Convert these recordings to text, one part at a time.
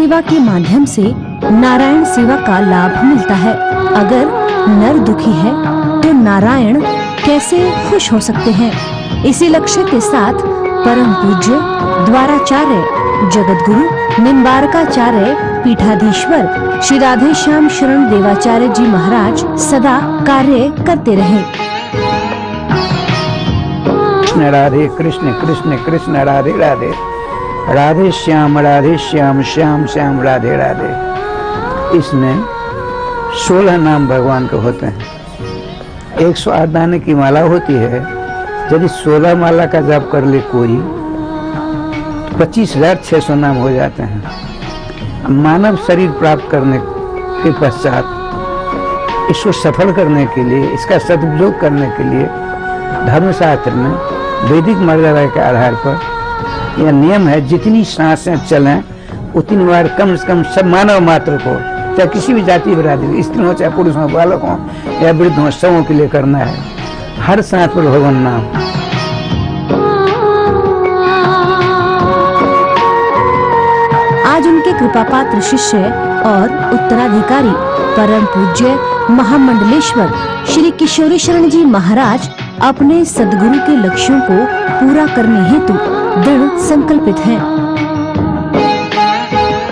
सेवा के माध्यम से नारायण सेवा का लाभ मिलता है। अगर नर दुखी है तो नारायण कैसे खुश हो सकते हैं। इसी लक्ष्य के साथ परम पूज्य द्वाराचार्य जगतगुरु निम्बारकाचार्य पीठाधीश्वर श्री राधे श्याम शरण देवाचार्य जी महाराज सदा कार्य करते रहे। कृष्ण राधे कृष्ण कृष्ण कृष्ण राधे राधे, राधे श्याम श्याम श्याम राधे राधे। इसमें 16 नाम भगवान के होते हैं। 108 दाने की माला होती है। यदि 16 माला का जाप कर ले कोई तो 25,600 नाम हो जाते हैं। मानव शरीर प्राप्त करने के पश्चात इसको सफल करने के लिए, इसका सदुपयोग करने के लिए धर्मशास्त्र में वैदिक मर्यादा के आधार पर यह नियम है, जितनी सांसें चलें उतनी बार कम से कम सब मानव मात्र को, चाहे किसी भी जाति बिरादरी, स्त्री हो चाहे पुरुष हो, बालक हो या वृद्ध हो, सबों के लिए करना है। हर सांस पर भगवान नाम। आज उनके कृपापात्र शिष्य और उत्तराधिकारी परम पूज्य महामंडलेश्वर श्री किशोरी शरण जी महाराज अपने सदगुरु के लक्ष्यों को पूरा करने हेतु दृढ़ संकल्पित हैं।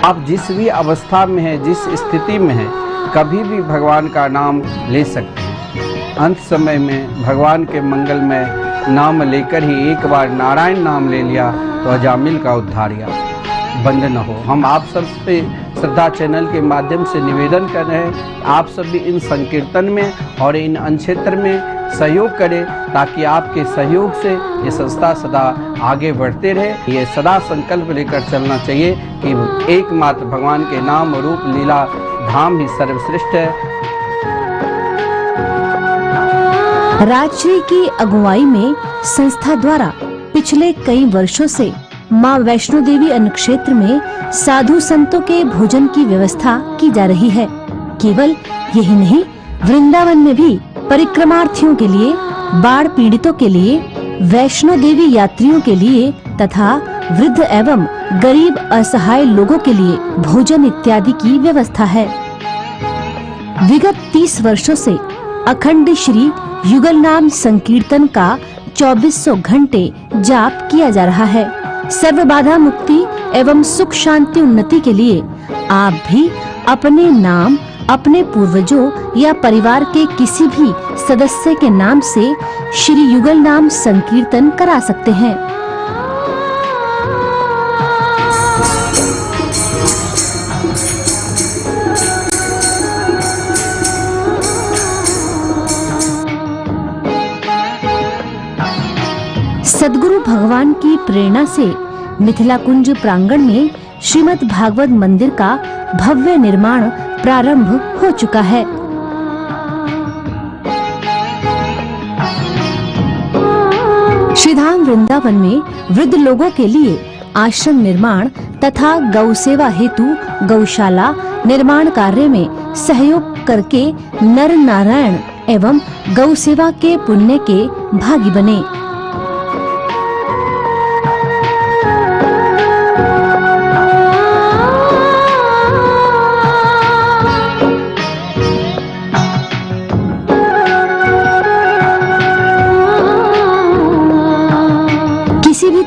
आप जिस भी अवस्था में है, जिस स्थिति में है, कभी भी भगवान का नाम ले सकते हैं। अंत समय में भगवान के मंगलमय नाम लेकर ही एक बार नारायण नाम ले लिया तो अजामिल का उद्धार या बंद न हो। हम आप सब पे श्रद्धा चैनल के माध्यम से निवेदन कर रहे हैं, आप सब भी इन संकीर्तन में और इन अनक्षेत्र में सहयोग करें, ताकि आपके सहयोग से ये संस्था सदा आगे बढ़ते रहे। ये सदा संकल्प लेकर चलना चाहिए कि एकमात्र भगवान के नाम रूप लीला धाम ही सर्वश्रेष्ठ है। राजश्री की अगुवाई में संस्था द्वारा पिछले कई वर्षों से माँ वैष्णो देवी अन्नक्षेत्र में साधु संतों के भोजन की व्यवस्था की जा रही है। केवल यही नहीं, वृंदावन में भी परिक्रमार्थियों के लिए, बाढ़ पीड़ितों के लिए, वैष्णो देवी यात्रियों के लिए तथा वृद्ध एवं गरीब असहाय लोगों के लिए भोजन इत्यादि की व्यवस्था है। विगत 30 वर्षों से अखंड श्री युगल नाम संकीर्तन का 2400 घंटे जाप किया जा रहा है। सर्व बाधा मुक्ति एवं सुख शांति उन्नति के लिए आप भी अपने नाम, अपने पूर्वजों या परिवार के किसी भी सदस्य के नाम से श्री युगल नाम संकीर्तन करा सकते हैं। सद्गुरु भगवान की प्रेरणा से मिथिला कुंज प्रांगण में श्रीमद् भागवत मंदिर का भव्य निर्माण प्रारंभ हो चुका है। श्रीधाम वृंदावन में वृद्ध लोगों के लिए आश्रम निर्माण तथा गौ सेवा हेतु गौशाला निर्माण कार्य में सहयोग करके नर नारायण एवं गौ सेवा के पुण्य के भागी बने।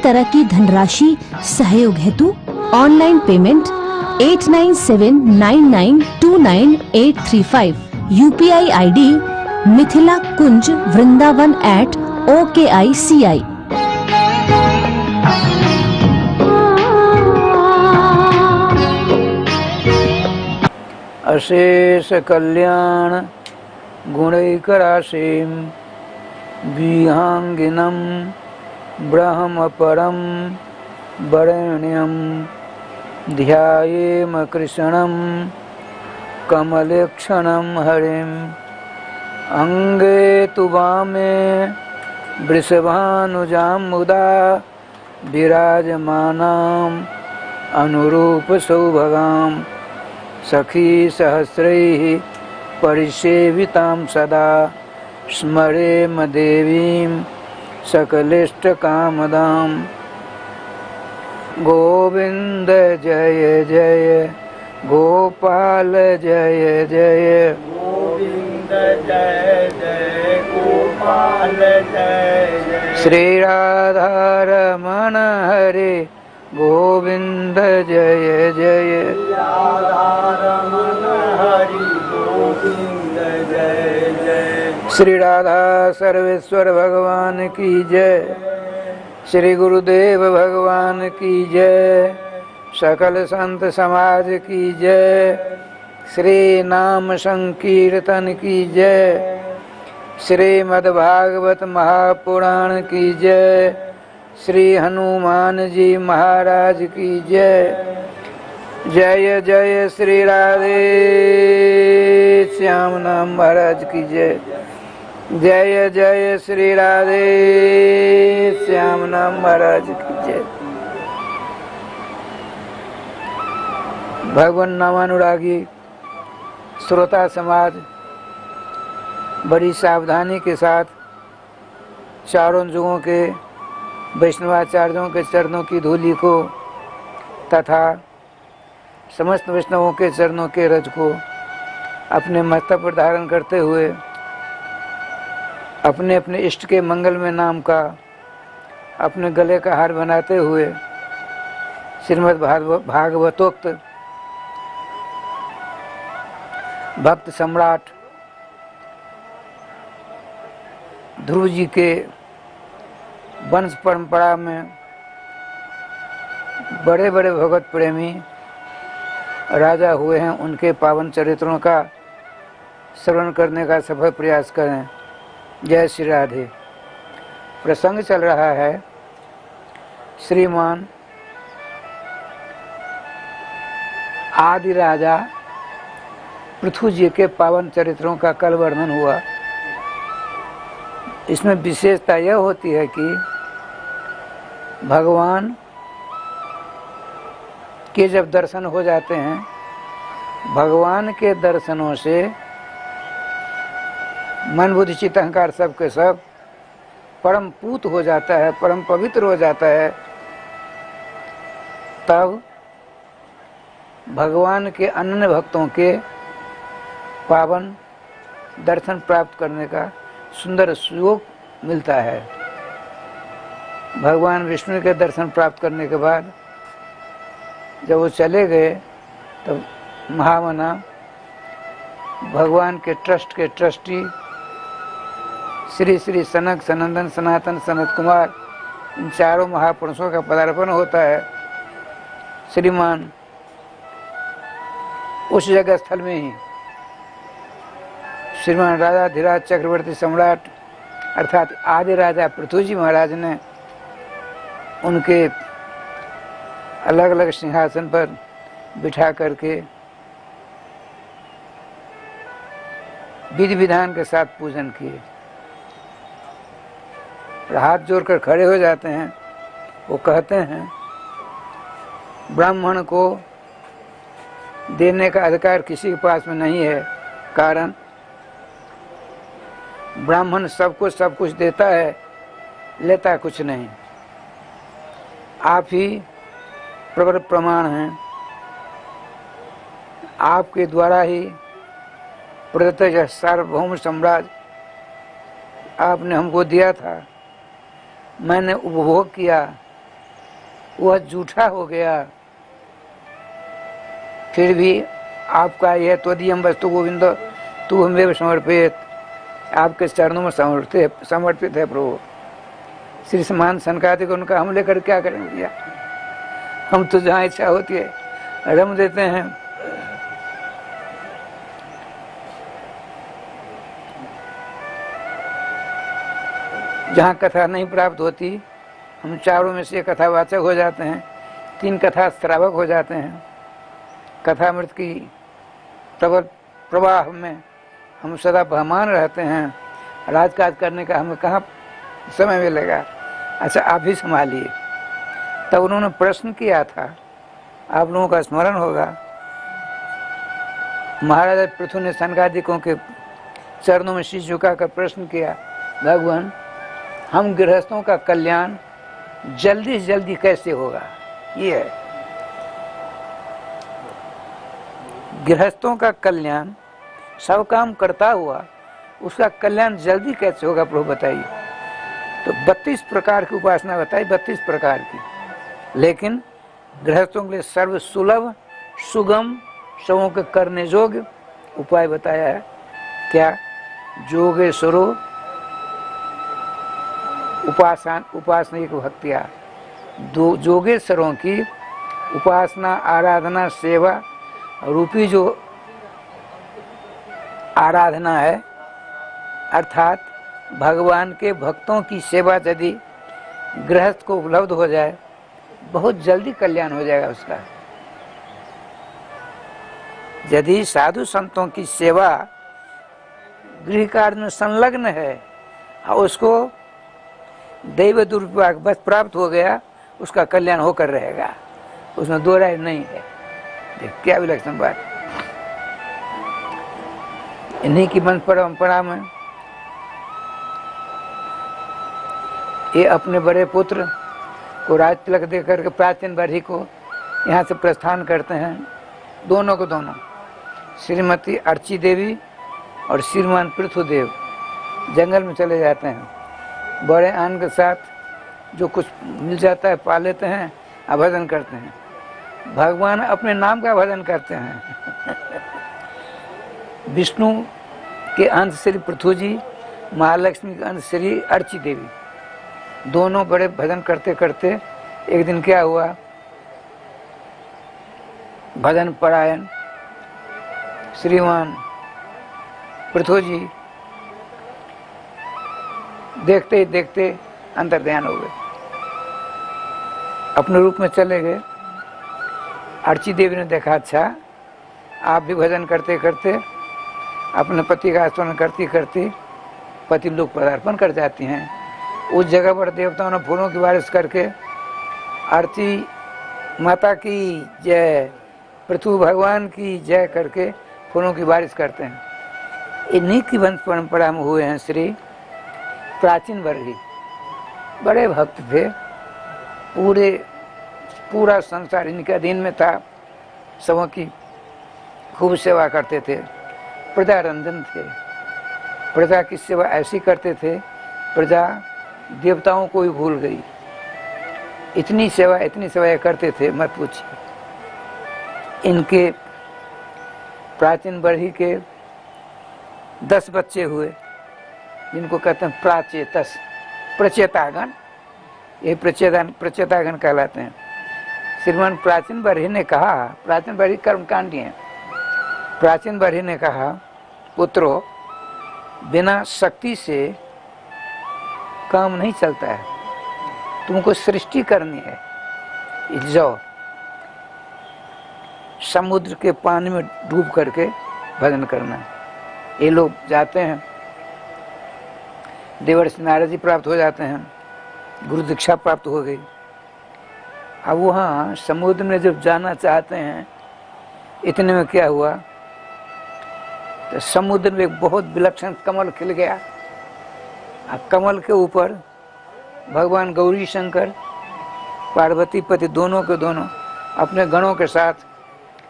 तरह की धनराशि सहयोग हेतु online payment 8979929835, UPI ID Mithila Kunj Vrindavan @OKICI। अशेष कल्याण गुणैकराशिं विहांगिनम् ब्रह्म परम वरेण्यं ध्यायेम कृष्णं कमलेक्षणं हरिं। अंगे तु वामे वृषभानुजां मुदा विराजमानां अनुरूप सौभगां सखी सहस्रैः परिसेवितां सदा स्मरेम देवीं सकलिष्ट कामदाम। गोविंद जय जय गोपाल जय जय गोविंद जय जय गोपाल जय जय श्री राधा रमण हरे गोविंद जय जय राधा रमण हरि गोविंद जय जय श्री राधा सर्वेश्वर भगवान की जय श्री गुरुदेव भगवान की जय सकल संत समाज की जय श्री नाम संकीर्तन की जय श्रीमद् भागवत महापुराण की जय श्री हनुमान जी महाराज की जय जय जय श्री राधे श्याम नाम महाराज की जय जय जय श्री राधे श्याम नाम महाराज की जय। भगवान नामानुरागी श्रोता समाज बड़ी सावधानी के साथ चारों युगों के वैष्णवाचार्यों के चरणों की धूलि को तथा समस्त वैष्णवों के चरणों के रज को अपने मस्तक पर धारण करते हुए अपने अपने इष्ट के मंगल में नाम का अपने गले का हार बनाते हुए श्रीमद् भागवतोक्त भक्त सम्राट ध्रुव जी के वंश परंपरा में बड़े बड़े भगवत प्रेमी राजा हुए हैं, उनके पावन चरित्रों का श्रवण करने का सफल प्रयास करें। जय श्री राधे। प्रसंग चल रहा है श्रीमान आदि राजा पृथु जी के पावन चरित्रों का कल वर्णन हुआ। इसमें विशेषता यह होती है कि भगवान के जब दर्शन हो जाते हैं, भगवान के दर्शनों से मन बुद्धि चित्त अहंकार सब के सब परम पूत हो जाता है, परम पवित्र हो जाता है। तब भगवान के अनन्य भक्तों के पावन दर्शन प्राप्त करने का सुंदर सुयोग मिलता है। भगवान विष्णु के दर्शन प्राप्त करने के बाद जब वो चले गए तब महामना भगवान के ट्रस्ट के ट्रस्टी श्री श्री सनक सनंदन सनातन सनत कुमार इन चारों महापुरुषों का पदार्पण होता है। श्रीमान उस जगह स्थल में ही श्रीमान राजाधिराज चक्रवर्ती सम्राट अर्थात आदि राजा पृथु जी महाराज ने उनके अलग अलग सिंहासन पर बिठा करके विधि विधान के साथ पूजन किए। हाथ जोड़कर खड़े हो जाते हैं। वो कहते हैं ब्राह्मण को देने का अधिकार किसी के पास में नहीं है, कारण ब्राह्मण सबको सब कुछ देता है, लेता कुछ नहीं। आप ही प्रबल प्रमाण हैं। आपके द्वारा ही प्रदत्त यह सार्वभौम साम्राज्य आपने हमको दिया था, मैंने उपभोग किया, वह झूठा हो गया। फिर भी आपका यह त्वदीयम वस्तु गोविंद तू हमें समर्पित, आपके चरणों में समर्पित है प्रभु। श्री समान सनकादिक उनका हम लेकर क्या करेंगे भैया, हम तो जहाँ इच्छा होती है रम देते हैं। जहाँ कथा नहीं प्राप्त होती, हम चारों में से कथावाचक हो जाते हैं, 3 कथा श्रावक हो जाते हैं। कथामृत की प्रबल प्रवाह में हम सदा बहमान रहते हैं। राजकाज करने का हमें कहाँ समय मिलेगा। अच्छा, आप ही संभालिए। तब उन्होंने प्रश्न किया था, आप लोगों का स्मरण होगा, महाराजा पृथु ने सनकादिकों के चरणों में शीश झुकाकर प्रश्न किया, भगवान हम गृहस्थों का कल्याण जल्दी से जल्दी कैसे होगा, ये है। गृहस्थों का कल्याण सब काम करता हुआ उसका कल्याण जल्दी कैसे होगा प्रभु बताइए। तो 32 प्रकार की उपासना बताई, 32 प्रकार की, लेकिन गृहस्थों के लिए सर्व सुलभ सुगम सबों के करने योग्य उपाय बताया है। क्या? जोगेश्वरो उपासना की भक्तिया, जोगेश्वरों की उपासना आराधना सेवा रूपी जो आराधना है, अर्थात भगवान के भक्तों की सेवा यदि गृहस्थ को उपलब्ध हो जाए बहुत जल्दी कल्याण हो जाएगा उसका। यदि साधु संतों की सेवा गृह कार्य में संलग्न है और उसको दैव दुर्विपाक बस प्राप्त हो गया, उसका कल्याण होकर रहेगा, उसमें दो राय नहीं है। क्या विलक्षण बात। इन्हीं की वंश परंपरा में ये अपने बड़े पुत्र को राज तिलक देकर के प्राचीन बरही को यहाँ से प्रस्थान करते हैं। दोनों को दोनों, श्रीमती अर्ची देवी और श्रीमान पृथुदेव जंगल में चले जाते हैं। बड़े आन के साथ जो कुछ मिल जाता है पा लेते हैं और भजन करते हैं। भगवान अपने नाम का भजन करते हैं। विष्णु के अंश श्री पृथु जी, महालक्ष्मी के अंश श्री अर्ची देवी, दोनों बड़े भजन करते करते एक दिन क्या हुआ, भजन परायण श्रीमान पृथु जी देखते ही देखते अंतर्ध्यान हो गए, अपने रूप में चले गए। अर्ची देवी ने देखा अच्छा आप भी भजन करते करते अपने पति का स्मरण करती करती पति लोग पदार्पण कर जाती हैं। उस जगह पर देवताओं ने फूलों की बारिश करके आरती माता की जय, पृथु भगवान की जय करके फूलों की बारिश करते हैं। इन्हीं की वंश परंपरा में हुए हैं श्री प्राचीन वर्गी, बड़े भक्त थे, पूरा संसार इनके अधीन में था, सबों की खूब सेवा करते थे, प्रजा रंजन थे, प्रजा की सेवा ऐसी करते थे प्रजा देवताओं को भी भूल गई। इतनी सेवा करते थे मत पूछिए। इनके प्राचीन बरही के 10 बच्चे हुए जिनको कहते हैं प्राचेतस, प्रचेतागण, ये प्रचेतागण कहलाते हैं। श्रीमान प्राचीन बरही ने कहा, प्राचीन बरही कर्मकांडी हैं, प्राचीन बरही ने कहा पुत्रो बिना शक्ति से काम नहीं चलता है, तुमको सृष्टि करनी है। जाओ समुद्र के पानी में डूब करके भजन करना है। ये लोग जाते हैं, देवर्षि नारद जी प्राप्त हो जाते हैं, गुरु दीक्षा प्राप्त हो गई। अब वहाँ समुद्र में जब जाना चाहते हैं, इतने में क्या हुआ, तो समुद्र में एक बहुत विलक्षण कमल खिल गया। कमल के ऊपर भगवान गौरी शंकर पार्वती पति दोनों के दोनों अपने गणों के साथ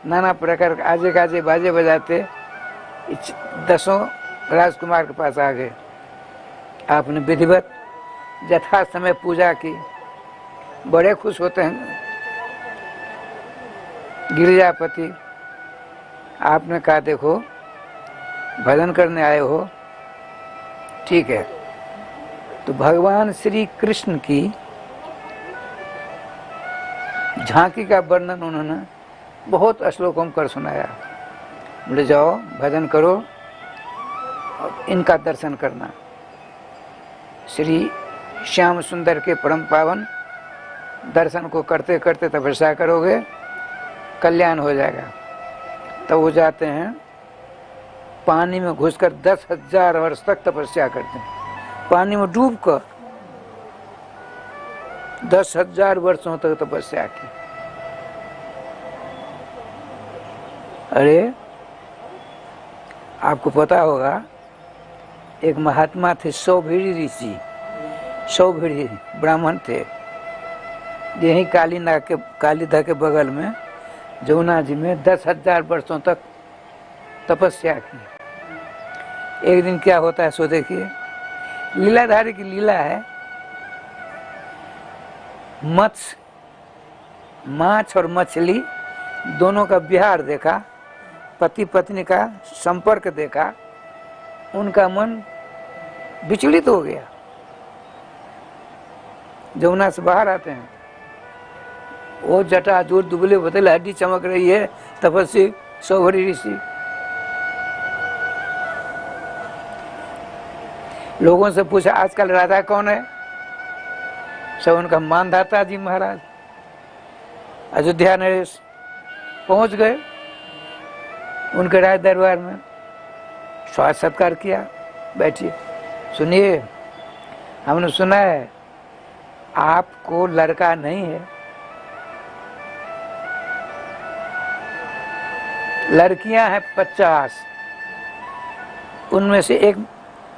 नाना प्रकार के आजे गाजे बाजे बजाते 10 राजकुमार के पास आ गए। आपने विधिवत यथा समय पूजा की, बड़े खुश होते हैं गिरिजापति। आपने कहा देखो भजन करने आए हो, ठीक है। तो भगवान श्री कृष्ण की झांकी का वर्णन उन्होंने बहुत श्लोकों में कर सुनाया। बोले जाओ भजन करो और इनका दर्शन करना। श्री श्याम सुंदर के परम पावन दर्शन को करते करते तपस्या करोगे, कल्याण हो जाएगा। तब वो जाते हैं पानी में घुसकर 10,000 वर्ष तक तपस्या करते हैं। पानी में डूबकर 10,000 वर्षों तक तपस्या की। अरे आपको पता होगा एक महात्मा थे सौभीड़ी ऋषि, सौभीड़ी ब्राह्मण थे, यही कालीधा के बगल में जमुना जी में 10,000 वर्षों तक तपस्या की। एक दिन क्या होता है सो देखिए, लीलाधारी की लीला है। माछ और मछली दोनों का विहार देखा, पति पत्नी का संपर्क देखा, उनका मन विचलित हो गया। जमुना से बाहर आते हैं, वो जटाजूट दुबले पतले हड्डी चमक रही है, तपस्वी सौभरी ऋषि। लोगों से पूछा आजकल राजा कौन है? सब उनका मानधाता जी महाराज अयोध्या नरेश पहुंच गए उनके राज दरबार में, स्वागत सत्कार किया। बैठिए, सुनिए, हमने सुना है आपको लड़का नहीं है, लड़कियां हैं 50, उनमें से एक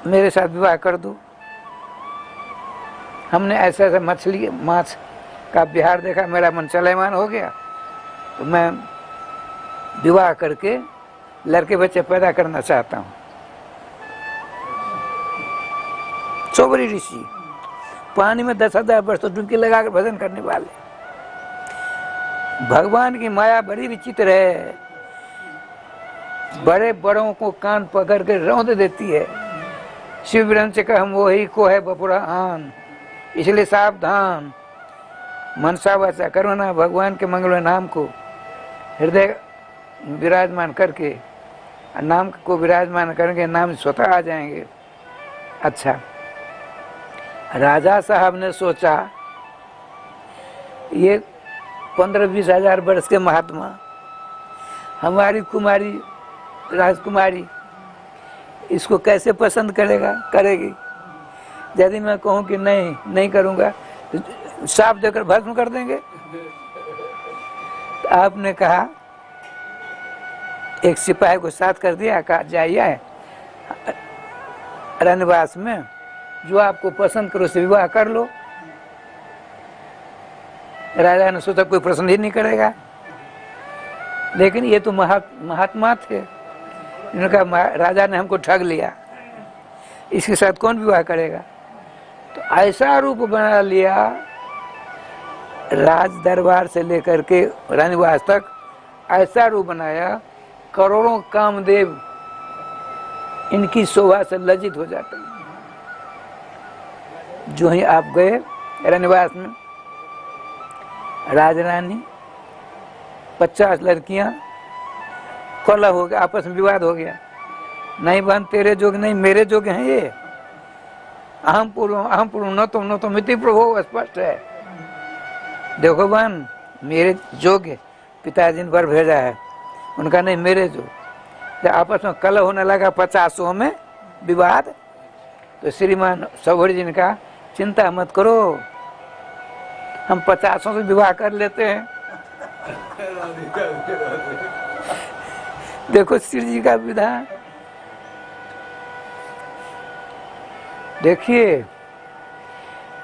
मेरे साथ विवाह कर दो। हमने ऐसे ऐसे मछली माछ का विहार देखा, मेरा मन चलैमान हो गया, तो मैं विवाह करके लड़के बच्चे पैदा करना चाहता हूँ। सौभरी ऋषि पानी में 10,000 वर्ष तो डुबकी लगाकर भजन करने वाले। भगवान की माया बड़ी विचित्र है, बड़े बड़ों को कान पकड़ के रौंद देती है। शिव ग्रंथ से हम वही को है बपुरा आन, इसलिए सावधान। मनसा वाचा करुणा भगवान के मंगल नाम को हृदय विराजमान करके, नाम को विराजमान करके नाम स्वतः आ जाएंगे। अच्छा, राजा साहब ने सोचा ये 15-20 हजार वर्ष के महात्मा हमारी कुमारी राजकुमारी इसको कैसे पसंद करेगी। यदि मैं कहूँ कि नहीं करूँगा तो साफ देकर भस्म कर देंगे। तो आपने कहा, एक सिपाही को साथ कर दिया, कहा जाइए रनवास में, जो आपको पसंद करो उससे विवाह कर लो। राजा ने सोचा कोई प्रश्न ही नहीं करेगा, लेकिन ये तो महात्मा थे। इन्होंने कहा राजा ने हमको ठग लिया, इसके साथ कौन विवाह करेगा। तो ऐसा रूप बना लिया, राज दरबार से लेकर के रानीवास तक ऐसा रूप बनाया, करोड़ों कामदेव इनकी शोभा से लज्जित हो जाते हैं। जो ही आप गए रानीवास में, राजरानी 50 लड़कियां, कलह हो गया, आपस में विवाद हो गया। नहीं बहन तेरे जोग नहीं, मेरे जोग हैं ये। अहम पूर्व न तुम इति प्रभु, स्पष्ट है। देखो बहन मेरे जोग है, पिताजी ने वर भेजा है, उनका नहीं मेरे जोग। जब आपस में कलह होने लगा 50 में विवाद, तो श्रीमान सौभरी जी ने कहा चिंता मत करो, हम 50 से विवाह कर लेते हैं। देखो श्री जी का विधान, देखिए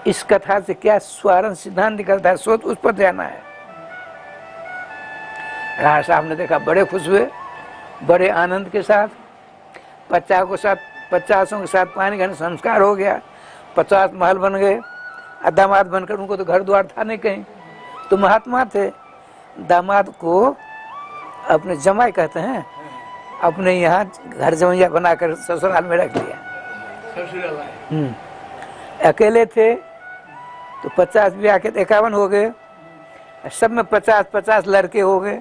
इस कथा से क्या स्वारण सिद्धांत निकलता है, सोच उस पर जाना है। राजा साहब ने देखा, बड़े खुश हुए, बड़े आनंद के साथ 50 के साथ पानी का संस्कार हो गया, 50 महल बन गए। दामाद बनकर, उनको तो घर द्वार था नहीं कहीं, तो महात्मा थे। दामाद को अपने जमाई कहते हैं, अपने यहाँ घर जमैया बनाकर ससुराल में रख लिया। अकेले थे तो 50 ब्याह के 51 हो गए, सब में 50 लड़के हो गए।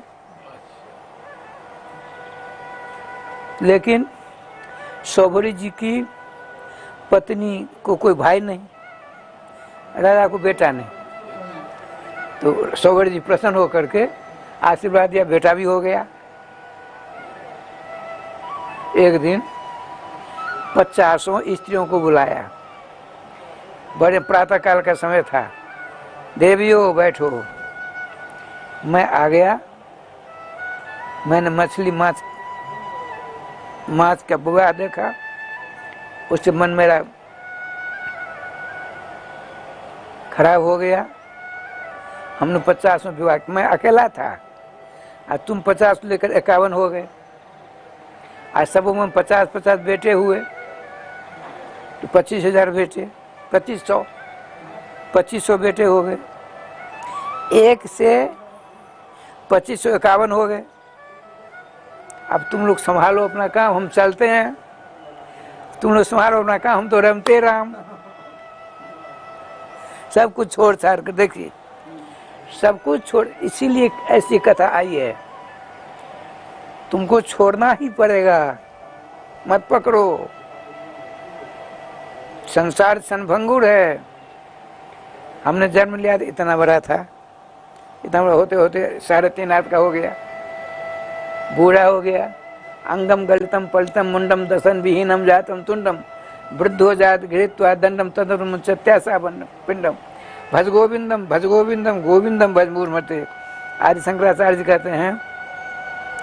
लेकिन सौभरी जी की पत्नी को कोई भाई नहीं, राजा को बेटा नहीं। तो सौभरी जी प्रसन्न होकर के आशीर्वाद दिया, बेटा भी हो गया। एक दिन 50 स्त्रियों को बुलाया, बड़े प्रातः काल का समय था। देवियों बैठो, मैं आ गया। मैंने मछली माछ का बुआ देखा, उससे मन मेरा खराब हो गया। हमने 50 में विवाह, मैं अकेला था, और तुम 50 लेकर 51 हो गए। आज सब में 50-50 बेटे हुए तो 25,000 बेटे, 2500 बेटे हो गए। एक से 2551 हो गए। अब तुम लोग संभालो अपना काम, हम चलते हैं। तुम लोग संभालो अपना काम, हम तो रमते राम। सब कुछ छोड़ छाड़ कर देखिए, सब कुछ छोड़, इसीलिए ऐसी कथा आई है। तुमको छोड़ना ही पड़ेगा, मत पकड़ो। संसार क्षणभंगुर है। हमने जन्म लिया था, इतना बड़ा था, इतना बड़ा होते होते 3.5 हाथ का हो गया, बूढ़ा हो गया। अंगम गलितम पलितम मुंडम दसन विहीनम जातम तुंडम वृद्धो जात घृत्वा दंडम तदम चत्यासा पिंडम भज गोविंदम गोविंदम भज मूर्मते। आदि शंकराचार्य जी कहते हैं,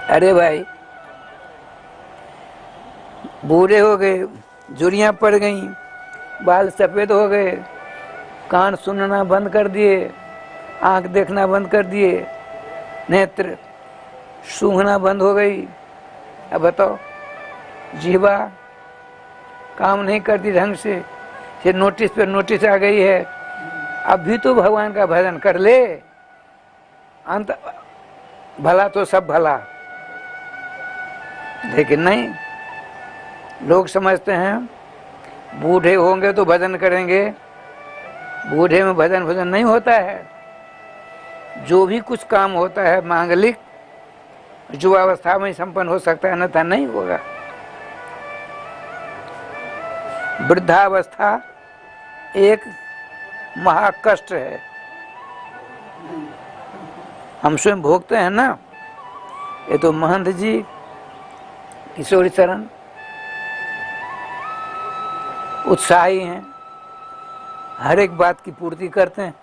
अरे भाई बूढ़े हो गए, झुर्रियाँ पड़ गई, बाल सफ़ेद हो गए, कान सुनना बंद कर दिए, आँख देखना बंद कर दिए, नेत्र सूंघना बंद हो गई। अब बताओ, जीवा काम नहीं करती ढंग से, फिर नोटिस पे नोटिस आ गई है। अब भी तो भगवान का भजन कर ले, अंत भला तो सब भला। लेकिन नहीं, लोग समझते हैं बूढ़े होंगे तो भजन करेंगे। बूढ़े में भजन नहीं होता है। जो भी कुछ काम होता है मांगलिक, जो अवस्था में संपन्न हो सकता है, अन्यथा नहीं होगा। वृद्धावस्था एक महाकष्ट है, हम स्वयं भोगते हैं ना। ये तो महंत जी किशोरी चरण उत्साही हैं, हर एक बात की पूर्ति करते हैं।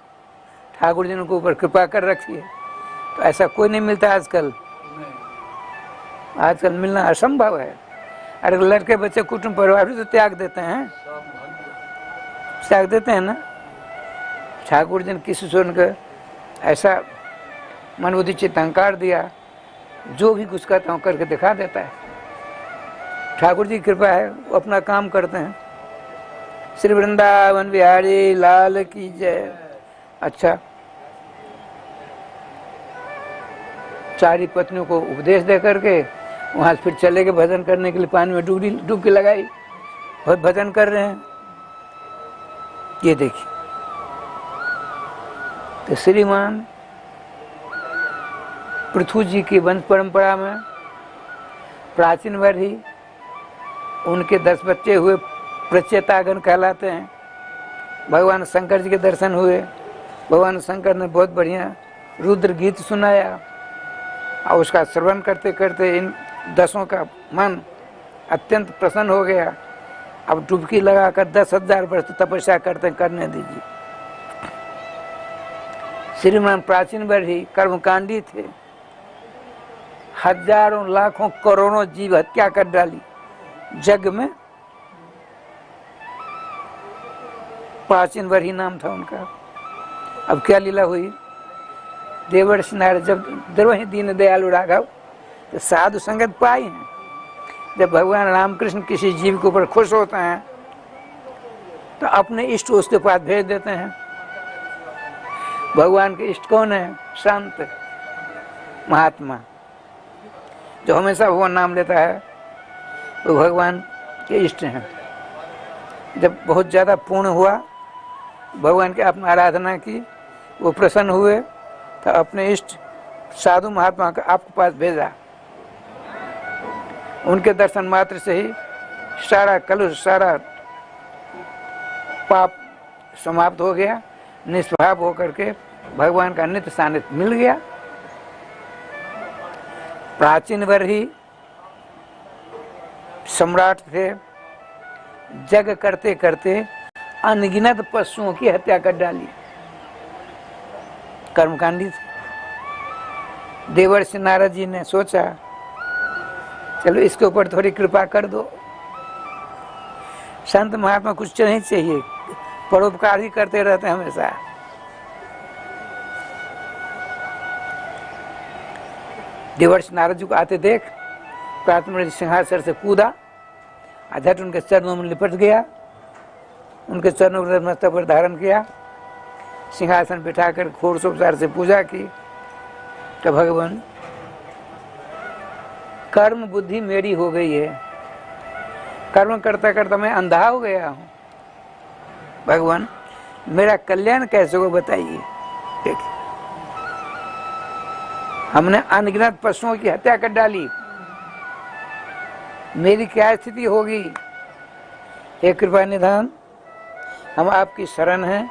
ठाकुर जी ने उनके ऊपर कृपा कर रखी है, तो ऐसा कोई नहीं मिलता आजकल। आजकल मिलना असंभव है। अरे लड़के बच्चे कुटुंब परिवार भी तो त्याग देते हैं, ना। ठाकुर जी ने किसी सुन कर ऐसा मन बुद्धि चित्त अहंकार दिया, जो भी कुछ कहता हूँ करके दिखा देता है। ठाकुर जी की कृपा है, वो अपना काम करते हैं। श्री वृंदावन बिहारी लाल की जय। अच्छा, सारी पत्नियों को उपदेश दे करके वहाँ फिर चले गए भजन करने के लिए। पानी में डुबकी लगाई, बहुत भजन कर रहे हैं। ये देखिए, तो श्रीमान पृथु जी की वंश परंपरा में प्राचीन वर ही उनके 10 बच्चे हुए, प्रचेतागण कहलाते हैं। भगवान शंकर जी के दर्शन हुए। भगवान शंकर ने बहुत बढ़िया रुद्र गीत सुनाया, और उसका श्रवण करते करते इन 10 का मन अत्यंत प्रसन्न हो गया। अब डुबकी लगाकर 10,000 वर्ष तपस्या करने दीजिए। श्रीमान प्राचीन वर ही कर्मकांडी थे, हजारों लाखों करोड़ों जीव हत्या कर डाली जग में। प्राचीन वर ही नाम था उनका। अब क्या लीला हुई, देवर्षि नारद जब द्रवहि दीन दयालु राघव, तो साधु संगत पाई हैं। जब भगवान रामकृष्ण किसी जीव के ऊपर खुश होते हैं तो अपने इष्ट उसके पास भेज देते हैं। भगवान के इष्ट कौन है? संत महात्मा, जो हमेशा भगवान नाम लेता है, वो भगवान के इष्ट हैं। जब बहुत ज़्यादा पूर्ण हुआ, भगवान की अपनी आराधना की, वो प्रसन्न हुए, तो अपने इष्ट साधु महात्मा का आपके पास भेजा। उनके दर्शन मात्र से ही सारा कलुष, सारा पाप समाप्त हो गया। निष्पाप होकर के भगवान का नित्य सानिध्य मिल गया। प्राचीन वर ही सम्राट थे, जग करते करते अनगिनत पशुओं की हत्या कर डाली। कर्मकांडी थे। देवर्षि नारद जी ने सोचा, चलो इसके ऊपर थोड़ी कृपा कर दो। संत महात्मा कुछ नहीं चाहिए, परोपकार ही करते रहते हैं हमेशा। देवर्षि नारद जी को आते देख प्रातः सिंहासन से कूदा, झट उनके चरणों में लिपट गया, उनके चरणों पर मस्तक पर धारण किया, सिंहासन बिठाकर घोड़ोपचार से पूजा की। तो भगवान कर्म बुद्धि मेरी हो गई है, कर्म करता करता मैं अंधा हो गया हूँ, भगवान मेरा कल्याण कैसे हो बताइए। देखिए हमने अनगिनत पशुओं की हत्या कर डाली, मेरी क्या स्थिति होगी। हे कृपा निधान, हम आपकी शरण हैं,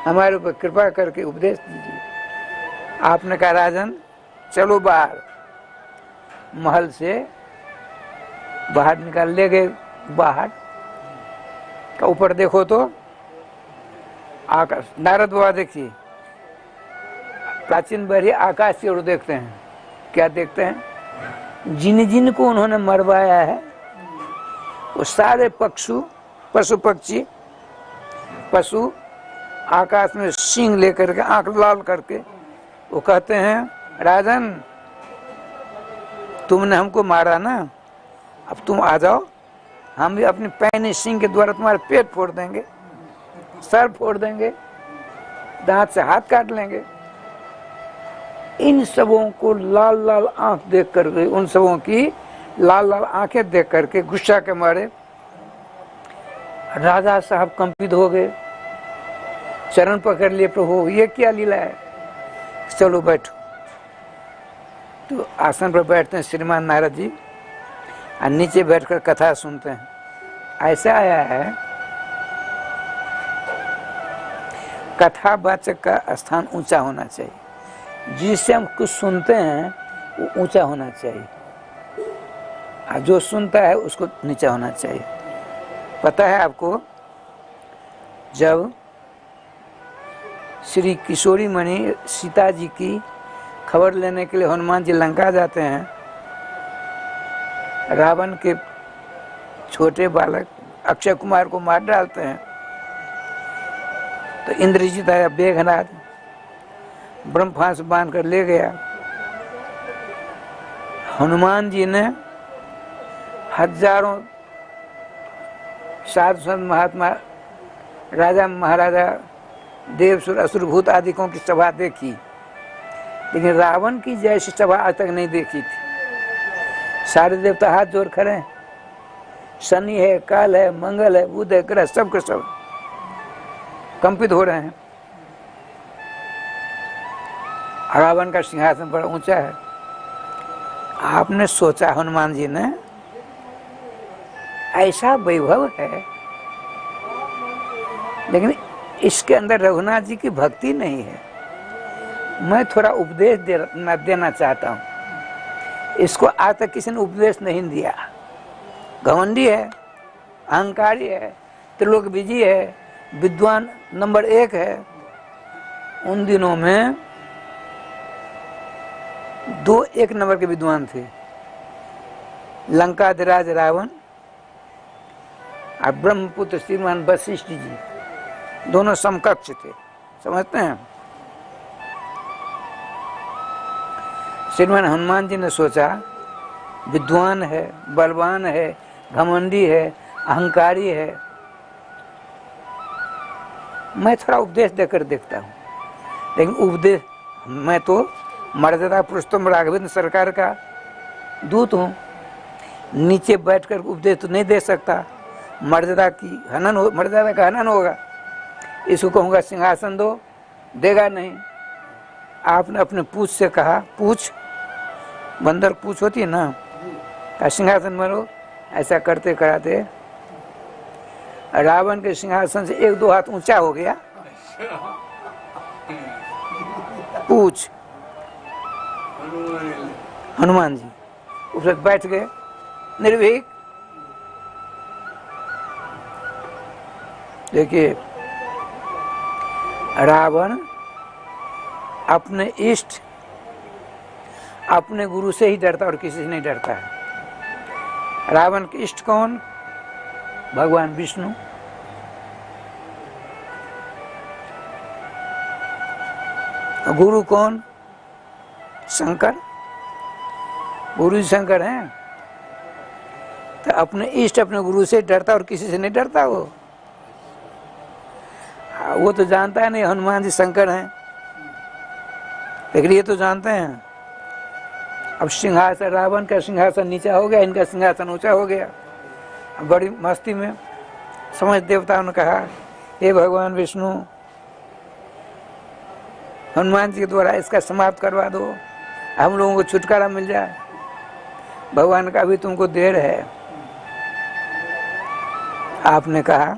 हमारे ऊपर कृपा करके उपदेश दीजिए। आपने कहा राजन चलो बाहर, महल से बाहर निकाल ले गए। बाहर का ऊपर देखो तो आकाश, नारद बाबा देखिए प्राचीन बहरी आकाश की ओर देखते हैं, क्या देखते हैं, जिन जिन को उन्होंने मरवाया है वो सारे पशु पक्षी पशु आकाश में सींग लेकर के आंख लाल करके वो कहते हैं राजन तुमने हमको मारा ना, अब तुम आ जाओ, हम भी अपनी पैनी सींग के द्वारा तुम्हारा पेट फोड़ देंगे, सर फोड़ देंगे, दांत से हाथ काट लेंगे। इन सबों को लाल लाल आंख देख करके, उन सबों की लाल लाल आंखें देख करके गुस्सा के मारे राजा साहब कंपित हो गए, चरण पकड़ लिए, प्रभु ये क्या लीला है, चलो बैठो। तो आसन पर बैठते हैं श्रीमान नारद जी और नीचे बैठकर कथा सुनते हैं। ऐसा आया है कथावाचक का स्थान ऊंचा होना चाहिए, जिससे हम कुछ सुनते हैं वो ऊंचा होना चाहिए, और जो सुनता है उसको नीचा होना चाहिए। पता है आपको, जब श्री किशोरी मणि सीता जी की खबर लेने के लिए हनुमान जी लंका जाते हैं, रावण के छोटे बालक अक्षय कुमार को मार डालते हैं, तो इंद्रजीत आया बेघनाद, ब्रह्मफांस बांध कर ले गया। हनुमान जी ने हजारों साधु संत महात्मा राजा महाराजा देवसुर असुरभूत आदिकों की सभा देखी, लेकिन रावण की जैसी सभा आज तक नहीं देखी थी। सारे देवता हाथ जोड़ खड़े हैं, शनि है, काल है, मंगल है, बुध है, ग्रह सब के सब कंपित हो रहे हैं। रावण का सिंहासन बड़ा ऊंचा है। आपने सोचा हनुमान जी ने ऐसा वैभव है, लेकिन इसके अंदर रघुनाथ जी की भक्ति नहीं है। मैं थोड़ा उपदेश देना चाहता हूँ, इसको आज तक किसी ने उपदेश नहीं दिया। घमंडी है, अहंकारी है, त्रिलोक विजयी है, विद्वान नंबर 1 है। उन दिनों में 2 एक नंबर के विद्वान थे, लंकाधिराज रावण और ब्रह्मपुत्र श्रीमान वशिष्ठ जी, दोनों समकक्ष थे, समझते हैं। श्रीमान हनुमान जी ने सोचा विद्वान है, बलवान है, घमंडी है, अहंकारी है, मैं थोड़ा उपदेश देकर देखता हूँ। लेकिन उपदेश, मैं तो मर्यादा पुरुषोत्तम राघवेंद्र सरकार का दूत हूँ, नीचे बैठकर उपदेश तो नहीं दे सकता, मर्यादा का हनन होगा। इसको कहूँगा सिंहासन दो, देगा नहीं। आपने अपने पूछ से कहा, पूछ बंदर पूछ होती है ना, का सिंहासन मरो। ऐसा करते कराते रावण के सिंहासन से 1-2 हाथ ऊंचा हो गया पूछ। हनुमान जी उस वक्त बैठ गए निर्भीक। देखिए रावण अपने इष्ट, अपने गुरु से ही डरता और किसी से नहीं डरता है। रावण के इष्ट कौन? भगवान विष्णु। गुरु कौन? शंकर। गुरु जी शंकर हैं, तो अपने इष्ट अपने गुरु से डरता और किसी से नहीं डरता वो। वो तो जानता है नहीं हनुमान जी शंकर हैं, लेकिन ये तो जानते हैं। अब सिंहासन, रावण का सिंहासन नीचा हो गया, इनका सिंहासन ऊंचा हो गया। बड़ी मस्ती में समझ देवताओं ने कहा, हे भगवान विष्णु, हनुमान जी के द्वारा इसका समाप्त करवा दो, हम लोगों को छुटकारा मिल जाए। भगवान का भी तुमको देर है। आपने कहा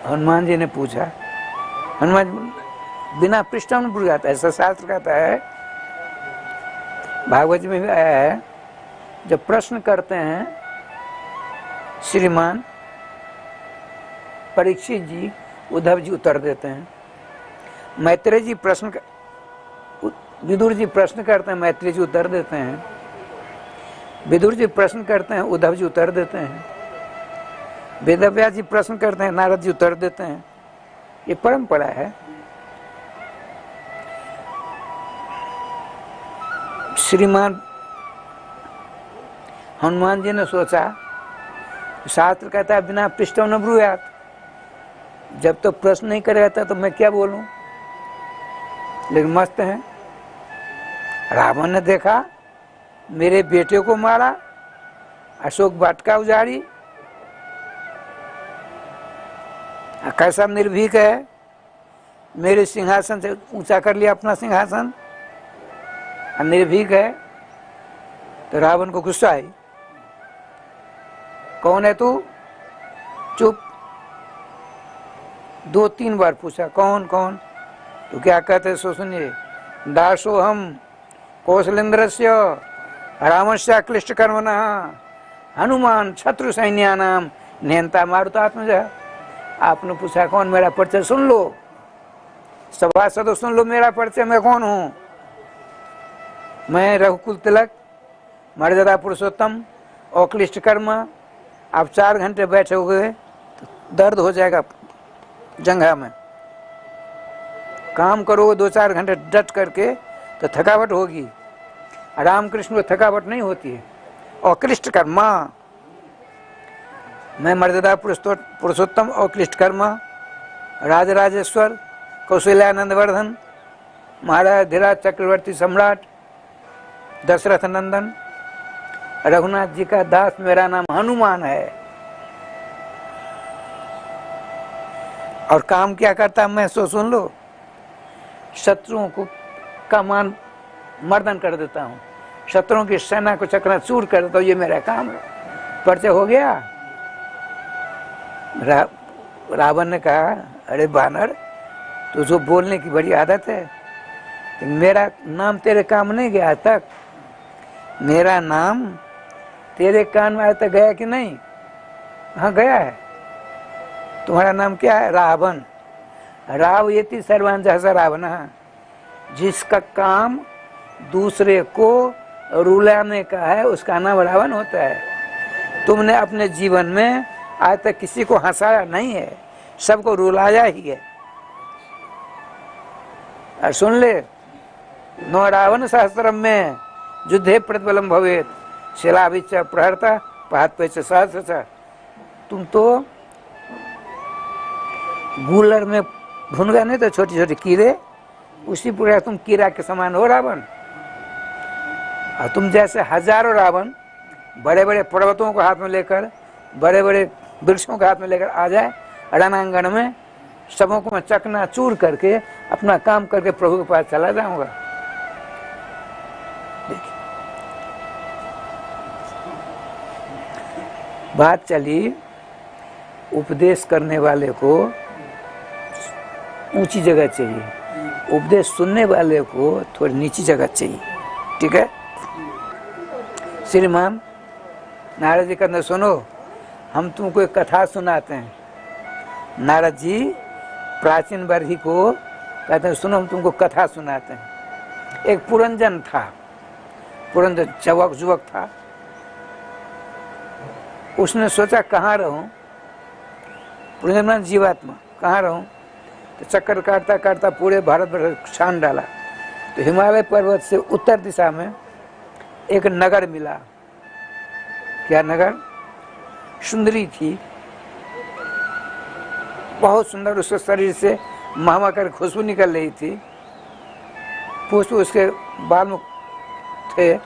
हनुमान जी ने पूछा, हनुमान बिना पृष्ठभूमि भूल जाता है, ऐसा शास्त्र कहता है, भागवत में भी आया है, जब प्रश्न करते हैं श्रीमान परीक्षित जी, उद्धव जी उत्तर देते हैं। मैत्रेय जी विदुर जी प्रश्न करते हैं, मैत्रेय जी उत्तर देते हैं। विदुर जी प्रश्न करते हैं, उद्धव जी उत्तर देते हैं। वेदव्यास जी प्रश्न करते हैं, नारद जी उत्तर देते हैं। ये परंपरा है। श्रीमान हनुमान जी ने सोचा, शास्त्र कहता है बिना पृष्ठों न ब्रूयात, जब तो प्रश्न नहीं करेगा तो मैं क्या बोलूं। लेकिन मस्त है, रावण ने देखा मेरे बेटे को मारा, अशोक वाटिका उजाड़ी, कैसा निर्भीक है, मेरे सिंहासन से ऊंचा कर लिया अपना सिंहासन, निर्भीक है। तो रावण को गुस्सा आई, कौन है तू? चुप। 2-3 बार पूछा, कौन कौन? तो क्या कहते सो सुनिए, दासो हम कौशलेन्द्रस्य रामस्य क्लिष्ट कर्मणः हनुमान शत्रु सैन्यानाम निहंता मारुतात्मजः। आपने पूछा कौन? मेरा परिचय सुन लो, सभासदों सुन लो मेरा परिचय, मैं कौन हूं? मैं रघुकुल तिलक, मर्यादा पुरुषोत्तम, अक्लिष्ट कर्म। आप 4 घंटे बैठे हुए तो दर्द हो जाएगा जंघा में, काम करोगे 2-4 घंटे डट करके तो थकावट होगी। रामकृष्ण को थकावट नहीं होती है। अक्लिष्ट कर्म, मैं मर्यादा पुरुषोत्तम, अक्लिष्ट कर्म, राजराजेश्वर, कौशल्यानंद वर्धन, महाराज धीराज चक्रवर्ती सम्राट, दशरथ नंदन, रघुनाथ जी का दास, मेरा नाम हनुमान है। और काम क्या करता मैं सो सुन लो, शत्रुओं को का मान मर्दन कर देता हूँ, शत्रुओं की सेना को चकनाचूर कर देता हूँ, ये मेरा काम है। परिचय हो गया। रावण ने कहा, अरे बानर, तुझको बोलने की बड़ी आदत है, मेरा नाम तेरे काम नहीं गया आज तक, मेरा नाम तेरे कान में आज तक गया कि नहीं? हाँ गया है। तुम्हारा नाम क्या है? रावण। राव येति सर्वांजः रावण, जिसका काम दूसरे को रुलाने का है उसका नाम रावण होता है। तुमने अपने जीवन में आज तक किसी को हंसाया नहीं है, सबको रुलाया ही है। और सुन ले, नो रावण सहस्त्रम में युद्धे प्रतिबलम भवेत शिलाभिच प्रहरता पाहत सहस्र। तुम तो गूलर में भुन गए नहीं तो छोटी छोटी कीड़े, उसी प्रकार तुम कीड़ा के समान हो रावण। और तुम जैसे हजारों रावण बड़े बड़े पर्वतों को हाथ में लेकर, बड़े बड़े वृक्षों को हाथ में लेकर आ जाए रणांगण में, सबों को मैं चकनाचूर करके अपना काम करके प्रभु के पास चला जाऊंगा। देखिए बात चली, उपदेश करने वाले को ऊंची जगह चाहिए, उपदेश सुनने वाले को थोड़ी नीची जगह चाहिए। ठीक है। श्रीमान नारद जी कहते सुनो, हम तुमको एक कथा सुनाते हैं। नारद जी प्राचीन वर्षी को कहते हैं सुनो, हम तुमको कथा सुनाते हैं। एक पुरंजन था, पुरंजन युवक था। उसने सोचा कहाँ रहूं, पुरंजन जीवात्मा, कहाँ रहूं? तो चक्कर काटता काटता पूरे भारतवर्ष छान डाला। तो हिमालय पर्वत से उत्तर दिशा में एक नगर मिला। क्या नगर? सुंदरी थी, बहुत सुंदर, उसके शरीर से महमकर खुशबू निकल रही थी। पुष्प उसके बाल में थे,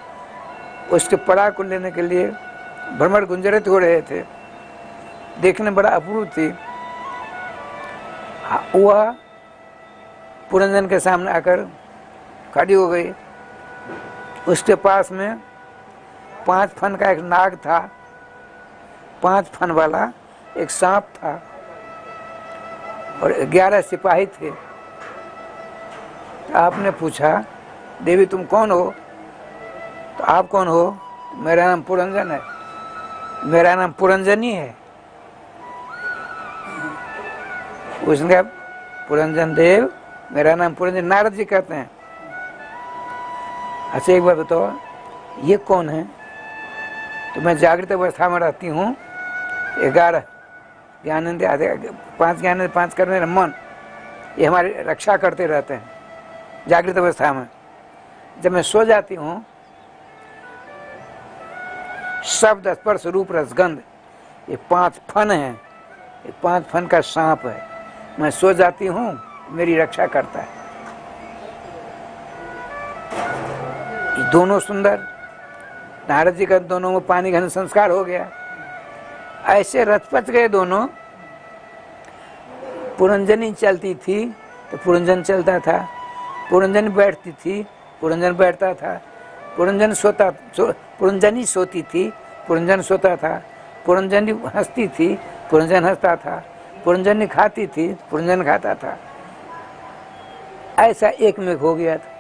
उसके पड़ा को लेने के लिए भ्रमर गुंजरित हो रहे थे। देखने बड़ा अपूर्व थी। वह पुरंजन के सामने आकर खड़ी हो गई। उसके पास में 5 फन का एक नाग था, 5 फन वाला एक सांप था और 11 सिपाही थे। आपने पूछा, देवी तुम कौन हो? तो आप कौन हो? मेरा नाम पुरंजन है। मेरा नाम पुरंजनी है। उसने कहा, पुरंजन देव, मेरा नाम पुरंजन। नारद जी कहते हैं। अच्छा एक बात बताओ, ये कौन है? तो मैं जागृत अवस्था में रहती हूँ। 11 ज्ञानेंद्रिय आदि, 5 ज्ञानेंद्रिय, 5 कर्म, मेरा मन, ये हमारी रक्षा करते रहते हैं जागृत अवस्था में। जब मैं सो जाती हूँ, शब्द, स्पर्श, रूप, रसगंध, ये 5 फन हैं। ये 5 फन का सांप है। मैं सो जाती हूँ, मेरी रक्षा करता है। ये दोनों सुंदर, नारद जी का दोनों में पानी घन संस्कार हो गया। ऐसे रथपथ गए दोनों। पुरंजनी चलती थी तो पुरंजन चलता था, पुरंजन बैठती थी, पुरंजन बैठता था, पुरंजन सोता, पुरंजनी सोती थी, पुरंजन सोता था, पुरंजनी हंसती थी, पुरंजन हंसता था, पुरंजनी खाती थी, पुरंजन खाता था। ऐसा एक में हो गया था।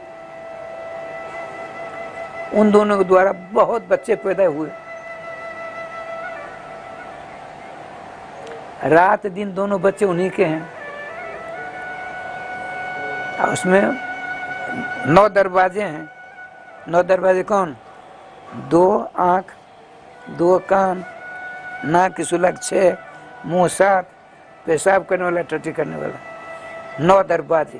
उन दोनों के द्वारा बहुत बच्चे पैदा हुए। रात दिन दोनों बच्चे उन्हीं के हैं। और उसमें 9 दरवाजे हैं। 9 दरवाजे कौन? 2 आँख, 2 कान, नाक की सुलग 6, मुंह 7, पेशाब करने वाला, टट्टी करने वाला। 9 दरवाजे।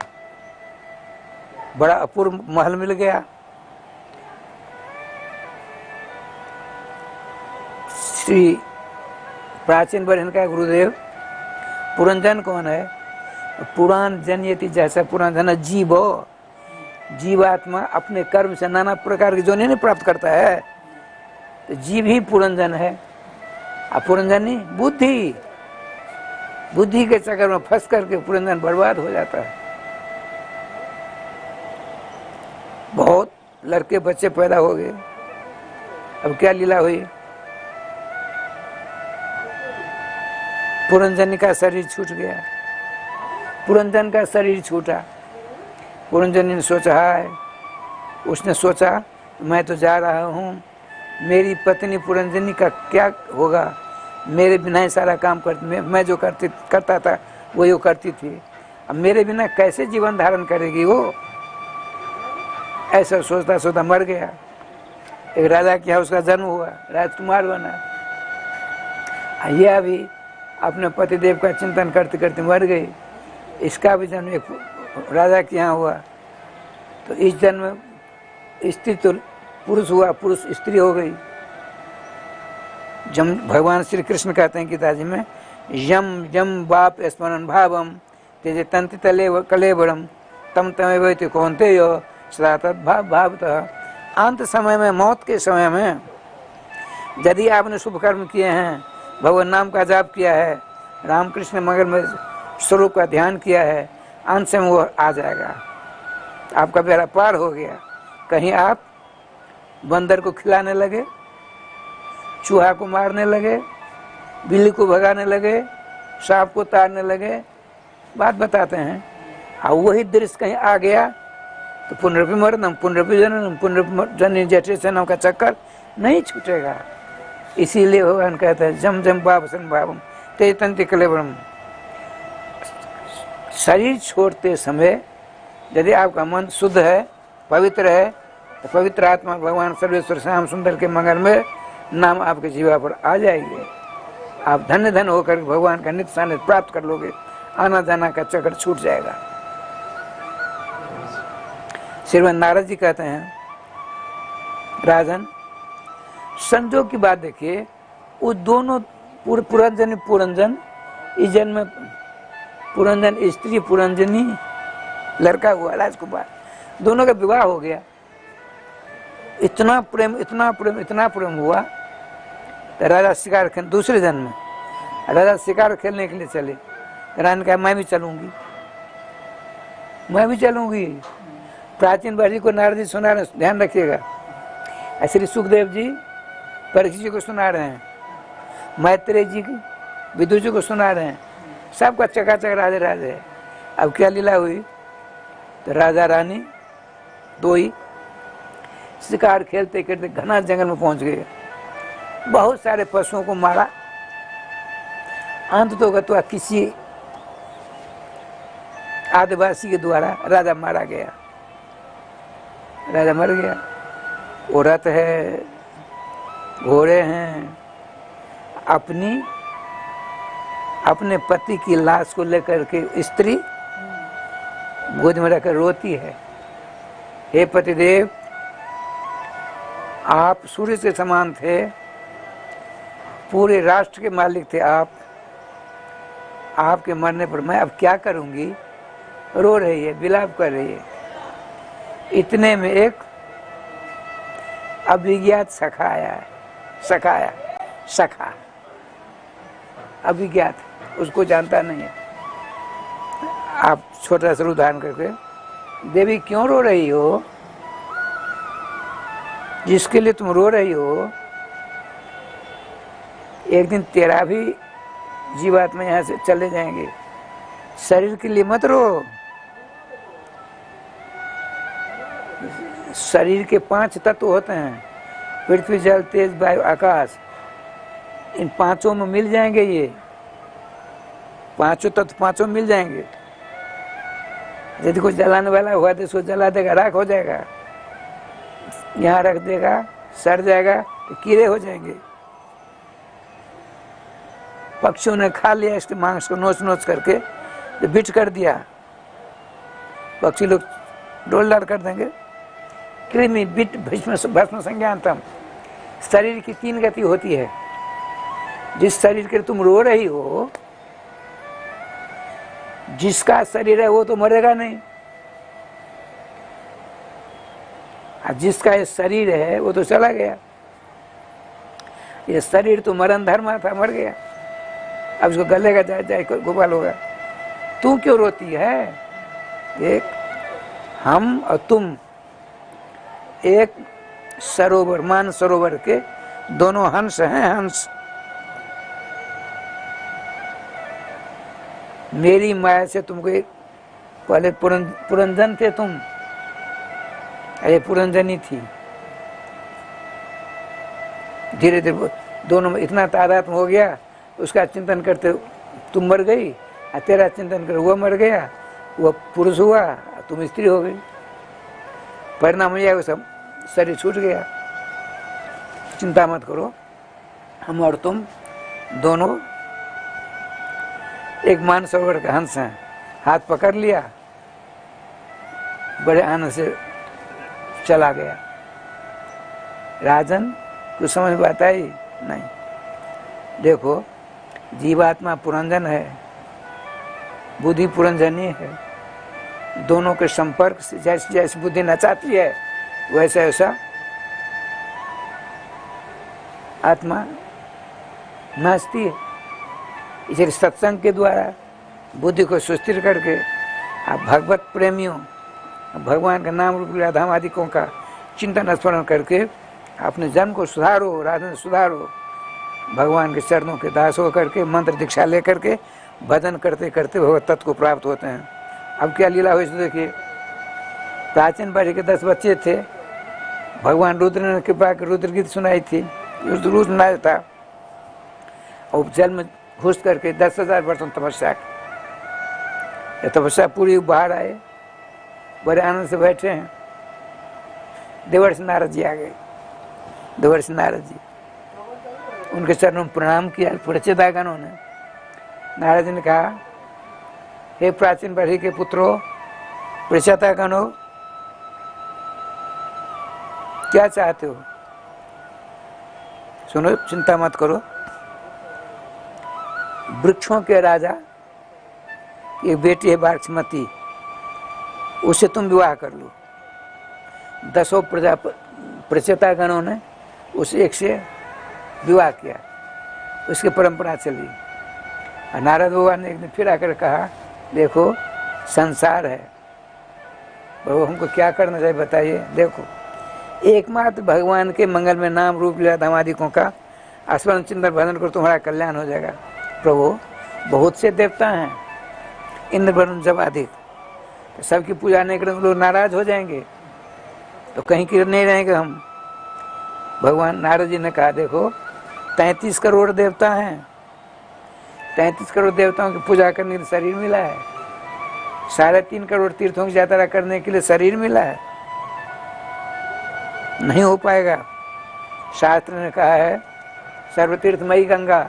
बड़ा अपूर्व महल मिल गया। श्री प्राचीन बरहन का गुरुदेव, पुरंजन कौन है? पुराण जन्यति, जैसा पुराण जीव हो, जीवात्मा अपने कर्म से नाना प्रकार की जोनि नहीं प्राप्त करता है, तो जीव ही पुरंजन है। और पुरंजनी बुद्धि, बुद्धि के चक्कर में फंस करके पुरंजन बर्बाद हो जाता है। बहुत लड़के बच्चे पैदा हो गए। अब क्या लीला हुई? पुरंजन का शरीर छूट गया। पुरंजन का शरीर छूटा। पुरंजन ने सोचा, है उसने सोचा मैं तो जा रहा हूँ, मेरी पत्नी पुरंजनी का क्या होगा? मेरे बिना ही सारा काम करती, मैं जो करता था वही वो करती थी। अब मेरे बिना कैसे जीवन धारण करेगी वो? ऐसा सोचता सोचता मर गया। एक राजा के यहाँ उसका जन्म हुआ, राजकुमार बना। यह भी अपने पतिदेव का चिंतन करते करते मर गई। इसका भी जन्म एक राजा के यहाँ हुआ। तो इस जन्म स्त्री तो पुरुष हुआ, पुरुष स्त्री हो गई। जम भगवान श्री कृष्ण कहते हैं गीता जी में, यम यम बाप स्मरण भावम तेजे तंत्र तले कलेबरम तम तमे वैते कौनते यो सदा तद्भाव भावतः। अंत समय में, मौत के समय में, यदि आपने शुभ कर्म किए हैं, भगवान नाम का जाप किया है, रामकृष्ण मगर में स्वरूप का ध्यान किया है, अंत में वो आ जाएगा। आपका बेड़ा पार हो गया। कहीं आप बंदर को खिलाने लगे, चूहा को मारने लगे, बिल्ली को भगाने लगे, सांप को ताड़ने लगे, बात बताते हैं। और वही दृश्य कहीं आ गया तो पुनरपि मरणम पुनरपि जननम पुनरपि जननी जठेसनम का चक्कर नहीं छूटेगा। इसीलिए भगवान कहते हैं जम जम पापसन भावम तेज तंत्र कलेबरम। शरीर छोड़ते समय यदि आपका मन शुद्ध है, पवित्र है, तो पवित्र आत्मा भगवान सर्वेश्वर श्याम सुंदर के मंगल में नाम आपके जीवा पर आ जाएगी। आप धन्य धन होकर भगवान का नित्य सानिध्य प्राप्त कर लोगे। आना जाना का चक्कर छूट जाएगा। श्रीमान नारद जी कहते हैं, राजन संजोग की बात देखिए, वो दोनों पुरंजन इस जन्म में पुरंजन स्त्री पुरंजनी लड़का हुआ राजकुमार, दोनों का विवाह हो गया। इतना प्रेम हुआ। तो राजा शिकार खेल दूसरे जन्म में राजा शिकार खेलने के लिए चले। रानी कहा मैं भी चलूंगी। प्राचीन भाषी को नारद जी सुना रहे, ध्यान रखिएगा। श्री सुखदेव जी परीक्षित जी को सुना रहे हैं, मैत्रेय जी विदुर जी को सुना रहे हैं, सबका चकाचक राधे राधे। अब क्या लीला हुई, तो राजा रानी दो ही शिकार खेलते खेलते घना जंगल में पहुंच गए। बहुत सारे पशुओं को मारा। अंत तो किसी आदिवासी के द्वारा राजा मारा गया। राजा मर गया। वो रथ है, घोड़े हैं, अपने पति की लाश को लेकर के स्त्री गोद में रखकर रोती है, हे पतिदेव आप सूर्य के समान थे, पूरे राष्ट्र के मालिक थे आप, आपके मरने पर मैं अब क्या करूंगी। रो रही है, विलाप कर रही है। इतने में एक अभिज्ञात सखा आया है। सखा अभिज्ञात, उसको जानता नहीं है। आप छोटा सा उदाहरण करके, देवी क्यों रो रही हो, जिसके लिए तुम रो रही हो एक दिन तेरा भी जीवात्मा यहाँ से चले जाएंगे। शरीर के लिए मत रो। शरीर के 5 तत्व होते हैं, पृथ्वी जल तेज वायु आकाश। इन 5 में मिल जाएंगे, ये 5 तत्व 5 मिल जाएंगे। यदि कुछ जलाने वाला हुआ तो इसको जला देगा, राख हो जाएगा। यहाँ रख देगा, सड़ जाएगा तो कीड़े हो जाएंगे। पक्षियों ने खा लिया इसके मांस को, नोच करके तो बिट कर दिया, पक्षी लोग डोल कर देंगे। कृमि बिट भस्म संज्ञानतम। शरीर की 3 गति होती है। जिस शरीर के तुम रो रही हो, जिसका शरीर है वो तो मरेगा नहीं, और जिसका ये शरीर है वो तो चला गया। ये शरीर तो मरण धर्म था, मर गया। अब इसको गलेगा जाए गोपाल होगा। तू क्यों रोती है। एक हम और तुम एक सरोवर, मान सरोवर के दोनों हंस हैं। हंस मेरी माया से तुमको पहले पुरंजन थे तुम, अरे पुरंजनी थी। धीरे धीरे दोनों में इतना तादात्म्य हो गया, उसका चिंतन करते तुम मर गई, और तेरा चिंतन कर वो मर गया। वो पुरुष हुआ, तुम स्त्री हो गई। परिणाम यह वो सब शरीर छूट गया। चिंता मत करो, हम और तुम दोनों एक मानसरोवर का हंस हैं। हाथ पकड़ लिया, बड़े आनंद से चला गया। राजन कुछ समझ में आता ही नहीं। देखो जीवात्मा पुरंजन है, बुद्धि पुरंजनी है। दोनों के संपर्क से जैसे जैसे बुद्धि नचाती है वैसा वैसा आत्मा नाचती है। इसलिए सत्संग के द्वारा बुद्धि को सुस्थिर करके आप भगवत प्रेमियों, भगवान का नाम रूप राधा आदिकों का चिंतन स्मरण करके अपने जन्म को सुधारो, राधन सुधारो। भगवान के चरणों के दास होकर के मंत्र दीक्षा लेकर के भजन करते करते भगवत तत्व को प्राप्त होते हैं। अब क्या लीला हुई देखिए। प्राचीन बारी के 10 बच्चे थे। भगवान रुद्र ने कृपा के रुद्र गीत सुनाई थी, रुद्र नाच था। और जल में घुस करके 10,000 वर्षों तपस्या की। तपस्या पूरी बाहर आए, बड़े आनंद से बैठे हैं। देवर्षि नारद जी आ गए। देवर्षि नारद जी उनके चरणों में प्रणाम किया। परिचय दागनों ने नारद जी ने कहा हे प्राचीन बढ़ी के पुत्रों, प्रचेता गणों, क्या चाहते हो? सुनो, चिंता मत करो। वृक्षों के राजा एक बेटी है बाक्षमती, उससे तुम विवाह कर लो। 10 प्रचेता गणों ने उस एक से विवाह किया, उसकी परंपरा चली। नारद भगवान ने एक दिन फिर आकर कहा, देखो संसार है, प्रभु हमको क्या करना चाहिए बताइए। देखो, एकमात्र भगवान के मंगल में नाम रूप लीला धामादिकों का स्मरण चिंतन भजन करो, तुम्हारा कल्याण हो जाएगा। प्रभु बहुत से देवता हैं, इंद्र वरुण जब अधिक, तो सबकी पूजा नहीं करेंगे लोग नाराज हो जाएंगे, तो कहीं की नहीं रहेंगे हम। भगवान नारद जी ने कहा, देखो 33 करोड़ देवता हैं, 33 करोड़ देवताओं की पूजा करने के लिए शरीर मिला है, 3.5 करोड़ तीर्थों की यात्रा करने के लिए शरीर मिला है, नहीं हो पाएगा। शास्त्र ने कहा है सर्वतीर्थमयी गंगा,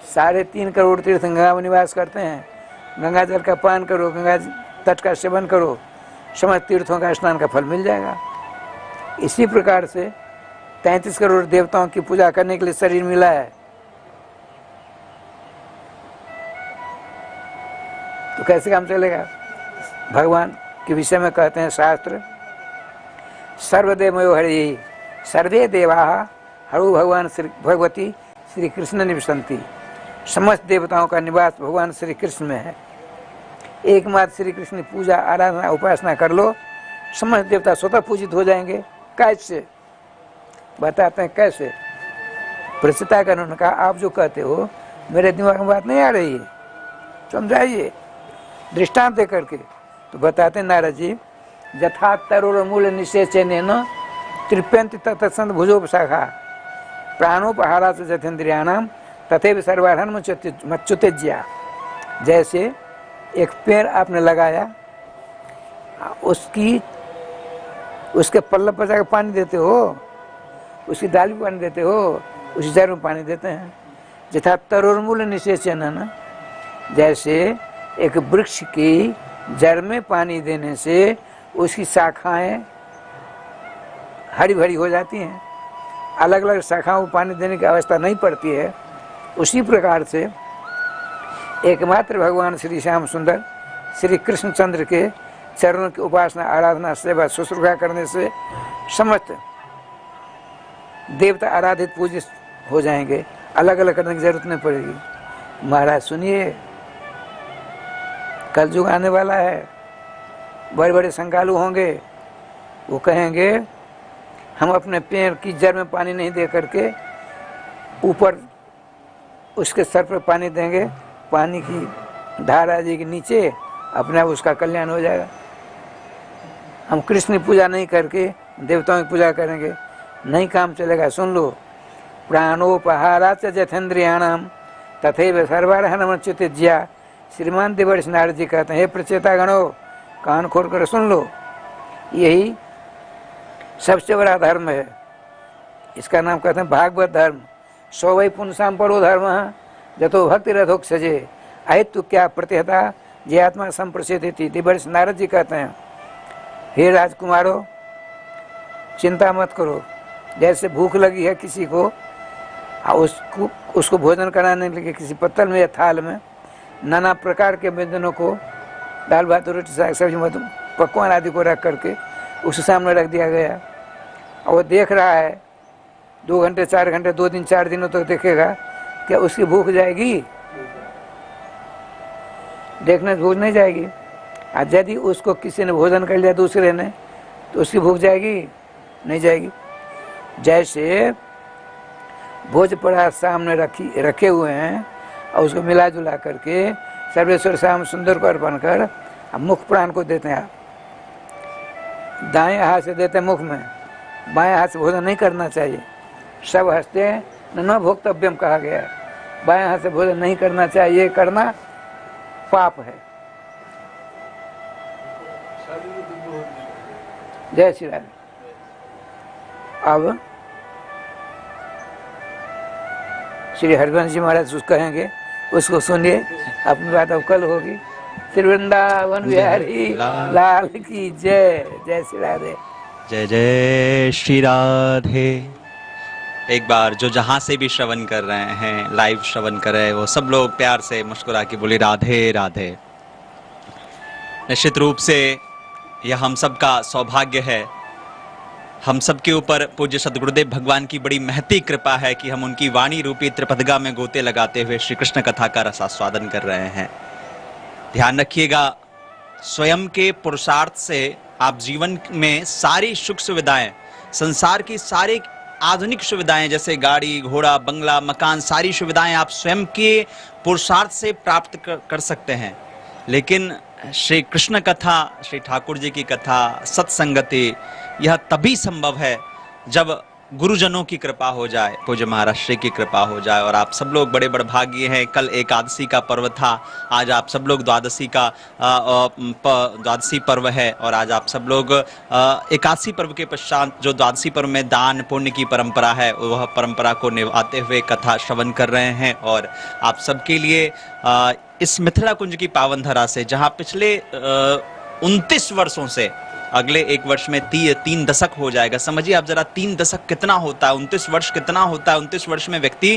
3.5 करोड़ तीर्थ गंगा में निवास करते हैं, गंगा जल का पान करो, गंगा तट का सेवन करो, समस्त तीर्थों का स्नान का फल मिल जाएगा। इसी प्रकार से 33 करोड़ देवताओं की पूजा करने के लिए शरीर मिला है, तो कैसे काम चलेगा? भगवान के विषय में कहते हैं शास्त्र, सर्वदेवमयो हरि सर्वे देवा हरु भगवान श्री भगवती श्री कृष्ण निवसंती। समस्त देवताओं का निवास भगवान श्री कृष्ण में है। एकमात्र श्री कृष्ण की पूजा आराधना उपासना कर लो, समस्त देवता स्वतः पूजित हो जाएंगे। कैसे? बताते हैं कैसे। प्रचेता का उन्होंने कहा, आप जो कहते हो मेरे दिमाग में बात नहीं आ रही है, समझाइए दृष्टांत दे करके। तो बताते हैं नारद जी, यथा तरोर मूल निषेचन तृप्यंति तत्संत भुजोपशाखा प्राणोपहारा से जथेन्द्रियाणाम तथैव सर्वाधर्म मच्युतेज्या। जैसे एक पेड़ आपने लगाया, उसके पल्लव पर जाकर पानी देते हो, उसकी डाली में पानी देते हो, उसी जड़ में पानी देते हैं। यथा तरोर्मूल निषेचन है ना, जैसे एक वृक्ष की जड़ में पानी देने से उसकी शाखाएं हरी भरी हो जाती हैं, अलग अलग शाखाओं को पानी देने की आवश्यकता नहीं पड़ती है। उसी प्रकार से एकमात्र भगवान श्री श्याम सुंदर श्री कृष्णचंद्र के चरणों की उपासना आराधना सेवा शुश्रूषा करने से समस्त देवता आराधित पूजित हो जाएंगे, अलग अलग करने की जरूरत नहीं पड़ेगी। महाराज सुनिए, कल युग आने वाला है, बड़े बड़े संगालु होंगे, वो कहेंगे हम अपने पेड़ की जड़ में पानी नहीं दे करके ऊपर उसके सर पर पानी देंगे, पानी की धार आ जाएगी नीचे, अपने आप उसका कल्याण हो जाएगा। हम कृष्ण की पूजा नहीं करके देवताओं की पूजा करेंगे, नहीं काम चलेगा। सुन लो, प्राणोपहारा च जथेन्द्रियाणाम तथैव सर्वारहणमच्युतेज्या। श्रीमान देवर्षि नारद जी कहते हैं, हे प्रचेता गणों, कान खोल कर सुन लो, यही सबसे बड़ा धर्म है। इसका नाम कहते हैं भागवत धर्म। सो वै पुंसाम परो धर्म जतो भक्ति रथोक सजे अहितु क्या प्रतिहता जे आत्मा संप्रसिद्धि। देवर्षि नारद जी कहते हैं, हे राजकुमारों, चिंता मत करो। जैसे भूख लगी है किसी को, उसको भोजन कराने लगे किसी पत्तल में या थाल में नाना प्रकार के व्यंजनों को, दाल भात रोटी साग सब्जी मत पकवान आदि को रख करके उसके सामने रख दिया गया, और वो देख रहा है 2 घंटे 4 घंटे 2 दिन 4 दिनों तक देखेगा, क्या उसकी भूख जाएगी? देखने से भूख नहीं जाएगी। आज यदि उसको किसी ने भोजन कर लिया दूसरे ने, तो उसकी भूख जाएगी? नहीं जाएगी। जैसे भोज पड़ा सामने रखे हुए हैं और उसको मिला जुला करके सर्वेश्वर श्याम सुंदर को अर्पण कर मुख प्राण को देते हैं। आप दाएं हाथ से देते हैं मुख में, बाएं हाथ से भोजन नहीं करना चाहिए। सब हंसते हैं, न भोक्तव्यम कहा गया है, बाएं हाथ से भोजन नहीं करना चाहिए, ये करना पाप है। जय श्री राम। अब श्री हरिवंश जी महाराज कहेंगे, उसको सुनिए, अपनी बात अब कल होगी। श्री वृंदावन बिहारी लाल की जय। जय श्री राधे। जय जय श्री राधे। एक बार जो जहां से भी श्रवण कर रहे हैं, लाइव श्रवण कर रहे हैं, वो सब लोग प्यार से मुस्कुरा के बोले राधे राधे। निश्चित रूप से यह हम सब का सौभाग्य है, हम सब के ऊपर पूज्य सद्गुरुदेव भगवान की बड़ी महती कृपा है कि हम उनकी वाणी रूपी त्रिपदगा में गोते लगाते हुए श्री कृष्ण कथा का रसास्वादन कर रहे हैं। ध्यान रखिएगा, स्वयं के पुरुषार्थ से आप जीवन में सारी सुख सुविधाएं, संसार की सारी आधुनिक सुविधाएं जैसे गाड़ी घोड़ा बंगला मकान, सारी सुविधाएं आप स्वयं के पुरुषार्थ से प्राप्त कर सकते हैं। लेकिन श्री कृष्ण कथा, श्री ठाकुर जी की कथा, सत्संगति, यह तभी संभव है जब गुरुजनों की कृपा हो जाए, पूज्य महाराज श्री की कृपा हो जाए। और आप सब लोग बड़े बड़े भाग्य हैं। कल एकादशी का पर्व था, आज आप सब लोग द्वादशी पर्व है, और आज आप सब लोग एकादशी पर्व के पश्चात जो द्वादशी पर्व में दान पुण्य की परंपरा है, वह परंपरा को निभाते हुए कथा श्रवण कर रहे हैं। और आप सबके लिए इस मिथिला कुंज की पावन धरा से, जहाँ पिछले 29 वर्षों से अगले एक वर्ष में 3 दशक हो जाएगा। समझिए आप जरा, 3 दशक कितना होता है, 29 वर्ष कितना होता है। 29 वर्ष में व्यक्ति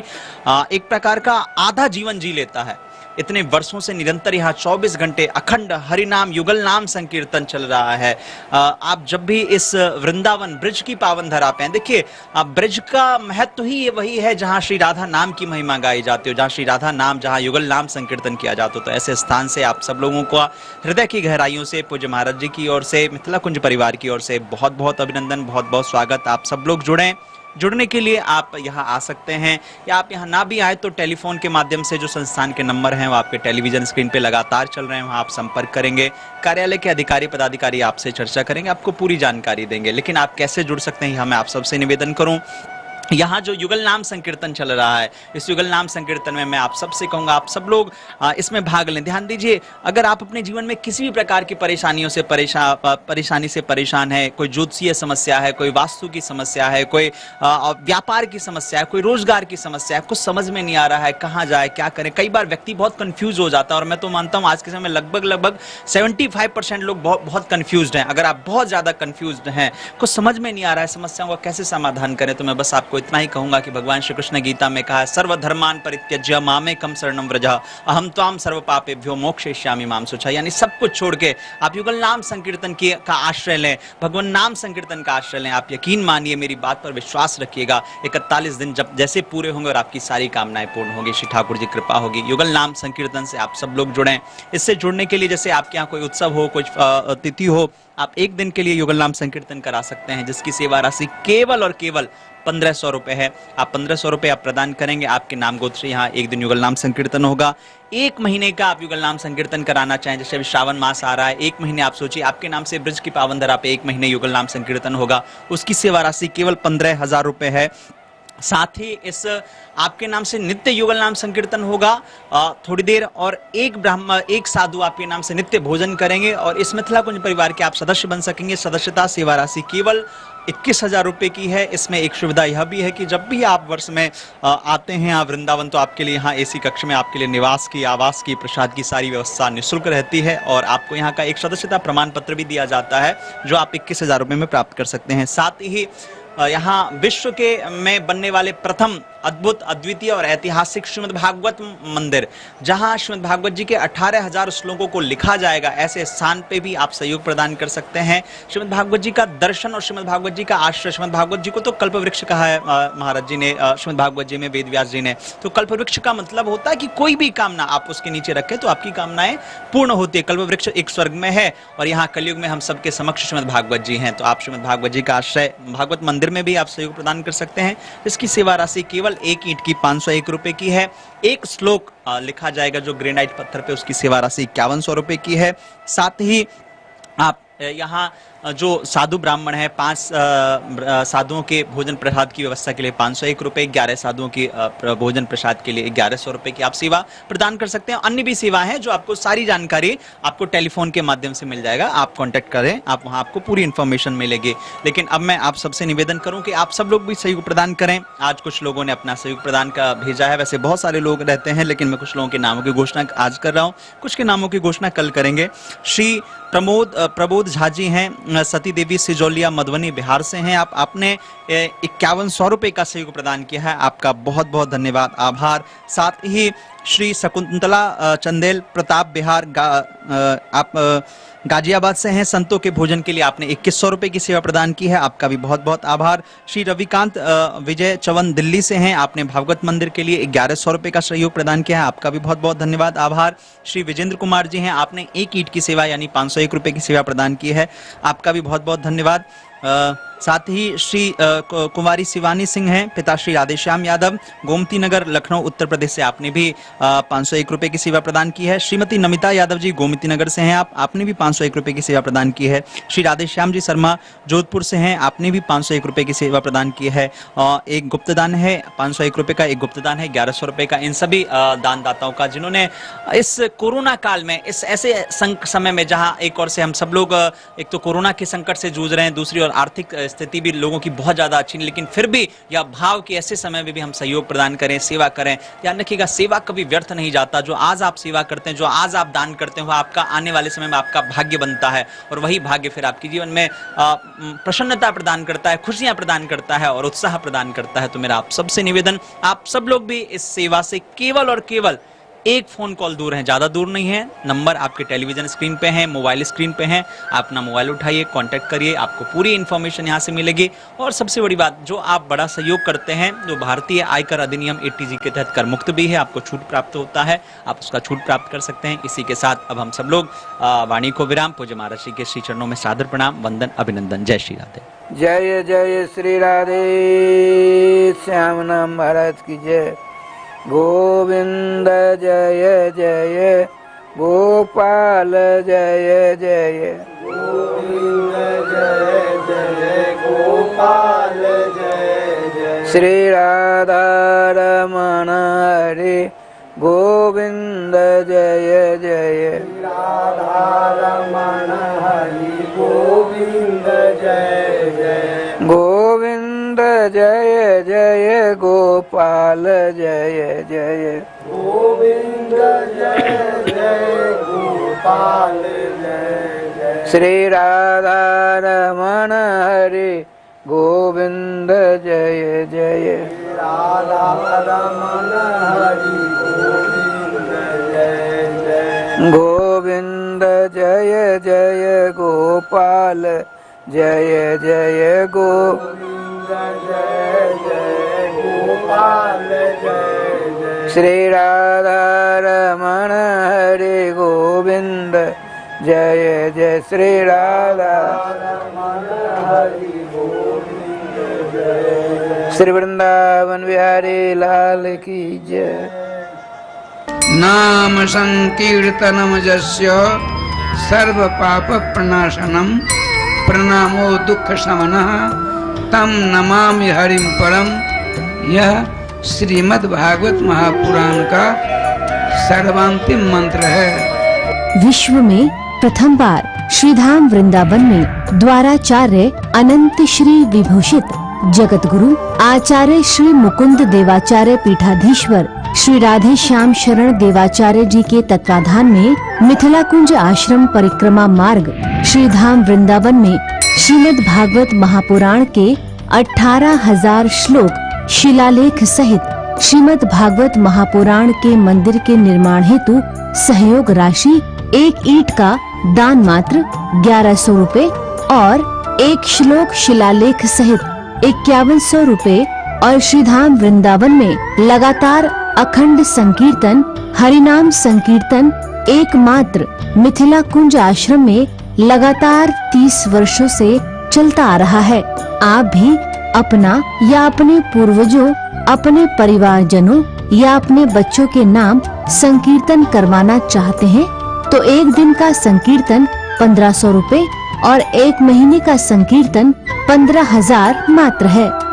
एक प्रकार का आधा जीवन जी लेता है। इतने वर्षों से निरंतर यहाँ 24 घंटे अखंड हरिनाम युगल नाम संकीर्तन चल रहा है। आप जब भी इस वृंदावन ब्रिज की पावन धरा पे हैं, देखिए ब्रिज का महत्व ही वही है जहाँ श्री राधा नाम की महिमा गाई जाती हो, जहाँ श्री राधा नाम, जहाँ युगल नाम संकीर्तन किया जाता हो। तो ऐसे स्थान से आप सब लोगों को हृदय की गहराइयों से पूज्य महाराज जी की ओर से, मिथिला कुंज परिवार की ओर से बहुत बहुत अभिनंदन, बहुत बहुत स्वागत। आप सब लोग जुड़ने के लिए आप यहाँ आ सकते हैं, या आप यहाँ ना भी आए तो टेलीफोन के माध्यम से जो संस्थान के नंबर हैं वो आपके टेलीविजन स्क्रीन पे लगातार चल रहे हैं, वहाँ आप संपर्क करेंगे। कार्यालय के अधिकारी पदाधिकारी आपसे चर्चा करेंगे, आपको पूरी जानकारी देंगे। लेकिन आप कैसे जुड़ सकते हैं, मैं आप सबसे निवेदन करूँ, यहाँ जो युगल नाम संकीर्तन चल रहा है, इस युगल नाम संकीर्तन में मैं आप सबसे कहूँगा आप सब लोग इसमें भाग लें। ध्यान दीजिए, अगर आप अपने जीवन में किसी भी प्रकार की परेशानियों से परेशानी से परेशान है, कोई ज्योतिषीय समस्या है, कोई वास्तु की समस्या है, कोई व्यापार की समस्या है, कोई रोजगार की समस्या है, कुछ समझ में नहीं आ रहा है कहाँ जाए क्या करें, कई बार व्यक्ति बहुत कंफ्यूज हो जाता है। और मैं तो मानता हूँ आज के समय में लगभग 75% लोग बहुत कंफ्यूज हैं। अगर आप बहुत ज्यादा कंफ्यूज हैं, कुछ समझ में नहीं आ रहा है, समस्याओं का कैसे समाधान करें, तो मैं बस आपको इतना ही कहूंगा कि भगवान श्री कृष्ण गीता में कहा है, सर्वधर्मान परित्यज्य मामेकं शरणं व्रज अहम त्वां सर्व पापेभ्यो मोक्षयिष्यामि मां शुचः। यानी सब कुछ छोड़ के आप युगल नाम संकीर्तन का आश्रय लें, भगवान नाम संकीर्तन का आश्रय लें। आप यकीन मानिए, मेरी बात पर विश्वास रखिएगा, 41 दिन जब जैसे पूरे होंगे और आपकी सारी कामनाएं पूर्ण होगी, श्री ठाकुर जी कृपा होगी। युगल नाम संकीर्तन से आप सब लोग जुड़ें। इससे जुड़ने के लिए, जैसे आपके यहाँ कोई उत्सव हो, कोई तिथि हो, आप एक दिन के लिए युगल नाम संकीर्तन करा सकते हैं, जिसकी सेवा राशि केवल और केवल 1500 रुपए है। आप 1500 रुपए आप प्रदान करेंगे, आपके नाम गोत्र यहाँ एक दिन युगल नाम संकीर्तन होगा। 1 महीने का आप युगल नाम संकीर्तन कराना चाहें, जैसे अभी श्रावण मास आ रहा है, 1 महीने आप सोचिए आपके नाम से ब्रिज की पावन धरा पे 1 महीने युगल नाम संकीर्तन होगा, उसकी सेवा राशि केवल 15,000 रुपए है। साथ ही इस आपके नाम से नित्य युगल नाम संकीर्तन होगा थोड़ी देर, और एक साधु आपके नाम से नित्य भोजन करेंगे, और इस मिथिला कुंज परिवार के आप सदस्य बन सकेंगे। सदस्यता सेवा राशि केवल 21,000 रुपए की है। इसमें एक सुविधा यह भी है कि जब भी आप वर्ष में आते हैं यहाँ वृंदावन, तो आपके लिए यहाँ AC कक्ष में आपके लिए निवास की, आवास की, प्रसाद की सारी व्यवस्था निःशुल्क रहती है, और आपको यहाँ का एक सदस्यता प्रमाण पत्र भी दिया जाता है, जो आप 21,000 रुपए में प्राप्त कर सकते हैं। साथ ही यहाँ विश्व के में बनने वाले प्रथम अद्भुत, अद्वितीय और ऐतिहासिक श्रीमद् भागवत मंदिर, जहां श्रीमद् भागवत जी के 18,000 श्लोकों को लिखा जाएगा, ऐसे स्थान पे भी आप सहयोग प्रदान कर सकते हैं। श्रीमद् भागवत जी का दर्शन और श्रीमद् भागवत जी का आश्रय, श्रीमद् भागवत जी को तो कल्प वृक्ष कहा है महाराज जी ने, श्रीमद् भागवत जी में वेद व्यास जी ने। तो कल्प वृक्ष का मतलब होता है कि कोई भी कामना आप उसके नीचे रखें तो आपकी कामनाएं पूर्ण होती है। कल्प वृक्ष एक स्वर्ग में है, और यहाँ कलयुग में हम सबके समक्ष श्रीमद् भागवत जी हैं। तो आप श्रीमद् भागवत जी का आश्रय भागवत मंदिर में भी आप सहयोग प्रदान कर सकते हैं। इसकी सेवा राशि केवल 1 ईंट की 501 रुपए की है। 1 श्लोक लिखा जाएगा जो ग्रेनाइट पत्थर पे, उसकी सेवा राशि 5100 रुपए की है। साथ ही आप यहाँ जो साधु ब्राह्मण है 5 साधुओं के भोजन प्रसाद की व्यवस्था के लिए 501 रुपए, 11 साधुओं की भोजन प्रसाद के लिए 1100 रुपए की आप सेवा प्रदान कर सकते हैं। अन्य भी सेवा है जो आपको सारी जानकारी आपको टेलीफोन के माध्यम से मिल जाएगा। आप कांटेक्ट करें, आप वहां आपको पूरी इंफॉर्मेशन मिलेगी। लेकिन अब मैं आप सबसे निवेदन करूं कि आप सब लोग भी सहयोग प्रदान करें। आज कुछ लोगों ने अपना सहयोग प्रदान का भेजा है, वैसे बहुत सारे लोग रहते हैं लेकिन मैं कुछ लोगों के नामों की घोषणा आज कर रहा हूं, कुछ के नामों की घोषणा कल करेंगे। श्री प्रबोध झा जी हैं, सती देवी सिजौलिया मधुबनी बिहार से हैं। आपने 5100 रुपए का सहयोग प्रदान किया है, आपका बहुत बहुत धन्यवाद, आभार। साथ ही श्री शकुंतला चंदेल प्रताप बिहार आप गाजियाबाद से हैं, संतों के भोजन के लिए आपने 2100 रुपए की सेवा प्रदान की है, आपका भी बहुत बहुत आभार। श्री रविकांत विजय चवन दिल्ली से हैं, आपने भागवत मंदिर के लिए 1100 रुपए का सहयोग प्रदान किया है, आपका भी बहुत बहुत धन्यवाद, आभार। श्री विजेंद्र कुमार जी हैं, आपने 1 ईंट की सेवा यानी 501 रुपए की सेवा प्रदान की है, आपका भी बहुत बहुत धन्यवाद। साथ ही श्री कुमारी शिवानी सिंह हैं, पिता श्री राधेश्याम यादव, गोमती नगर लखनऊ उत्तर प्रदेश से, आपने भी 501 रुपए की सेवा प्रदान की है। श्रीमती नमिता यादव जी गोमती नगर से हैं, आपने भी 501 रुपए की सेवा प्रदान की है। श्री राधेश्याम जी शर्मा जोधपुर से हैं, आपने भी 501 रुपए की सेवा प्रदान की है। एक गुप्तदान है 501 रुपए का, एक गुप्तदान है 1100 रुपए का। इन सभी दानदाताओं का जिन्होंने इस कोरोना काल में, इस ऐसे समय में जहां एक ओर से हम सब लोग एक तो कोरोना के संकट से जूझ रहे हैं, दूसरी ओर आर्थिक स्थिति भी लोगों की बहुत ज्यादा अच्छी नहीं, लेकिन फिर भी यह भाव कि ऐसे समय में भी हम सहयोग प्रदान करें, सेवा करें। ध्यान रखिएगा, सेवा कभी व्यर्थ नहीं जाता। जो आज आप सेवा करते हैं, जो आज आप दान करते हैं, वह आपका आने वाले समय में आपका भाग्य बनता है, और वही भाग्य फिर आपके जीवन में प्रसन्नता प्रदान करता है, खुशियां प्रदान करता है और उत्साह प्रदान करता है। तो मेरा आप सबसे निवेदन, आप सब लोग भी इस सेवा से केवल और केवल एक फोन कॉल दूर हैं, ज्यादा दूर नहीं है। नंबर आपके टेलीविजन स्क्रीन पे है, मोबाइल स्क्रीन पे है, आप अपना मोबाइल उठाइए, कांटेक्ट करिए, आपको पूरी इन्फॉर्मेशन यहाँ से मिलेगी। और सबसे बड़ी बात, जो आप बड़ा सहयोग करते हैं, जो भारतीय आयकर अधिनियम 80G के तहत कर मुक्त भी है, आपको छूट प्राप्त होता है, आप उसका छूट प्राप्त कर सकते हैं। इसी के साथ अब हम सब लोग वाणी को विराम। पूज्य महाराज जी के श्री चरणों में सादर प्रणाम, वंदन, अभिनंदन। जय श्री राधे। जय जय श्री राधे श्याम नाम महाराज की जय। गोविंद जय जय गोपाल जय जय, गोविंद जय जय गोपाल जय जय, श्री राधा रमण हरे गोविंद जय जय, राधा रमण हरि गोविंद जय जय, गोविंद जय जय गोपाल जय जय, गोविंद जय जय गोपाल जय जय, श्री राधा रमण हरे गोविंद जय जय, राधा रमण हरि गोविंद जय जय, गोविंद जय जय गोपाल जय जय, गोविंद जय जय गोपाल जय जय, श्री राधा रमण हरे गोविंद जय जय, श्री राधा रमण हरि गोविंद जय जय, श्री वृंदावन बिहारी लाल की जय। नाम संकीर्तनम यस्य सर्व पाप प्रणाशनम प्रणामो दुख शमनः तम नमामि हरिम परम। यह श्रीमद् भागवत महापुराण का सर्वांतिम मंत्र है। विश्व में प्रथम बार श्रीधाम वृंदावन में द्वाराचार्य अनंत श्री विभूषित जगत गुरु आचार्य श्री मुकुंद देवाचार्य पीठाधीश्वर श्री राधे श्याम शरण देवाचार्य जी के तत्वाधान में मिथिला कुंज आश्रम परिक्रमा मार्ग श्रीधाम वृंदावन में श्रीमद् भागवत महापुराण के 18,000 श्लोक शिलालेख सहित श्रीमद् भागवत महापुराण के मंदिर के निर्माण हेतु सहयोग राशि 1 ईंट का दान मात्र 1100 रुपए और 1 श्लोक शिलालेख सहित 5100 रुपए और श्रीधाम वृंदावन में लगातार अखंड संकीर्तन हरिनाम संकीर्तन एकमात्र मिथिला कुंज आश्रम में लगातार 30 वर्षों से चलता आ रहा है। आप भी अपना या अपने पूर्वजों, अपने परिवारजनों या अपने बच्चों के नाम संकीर्तन करवाना चाहते हैं तो एक दिन का संकीर्तन 1500 रुपए और 1 महीने का संकीर्तन 15,000 मात्र है।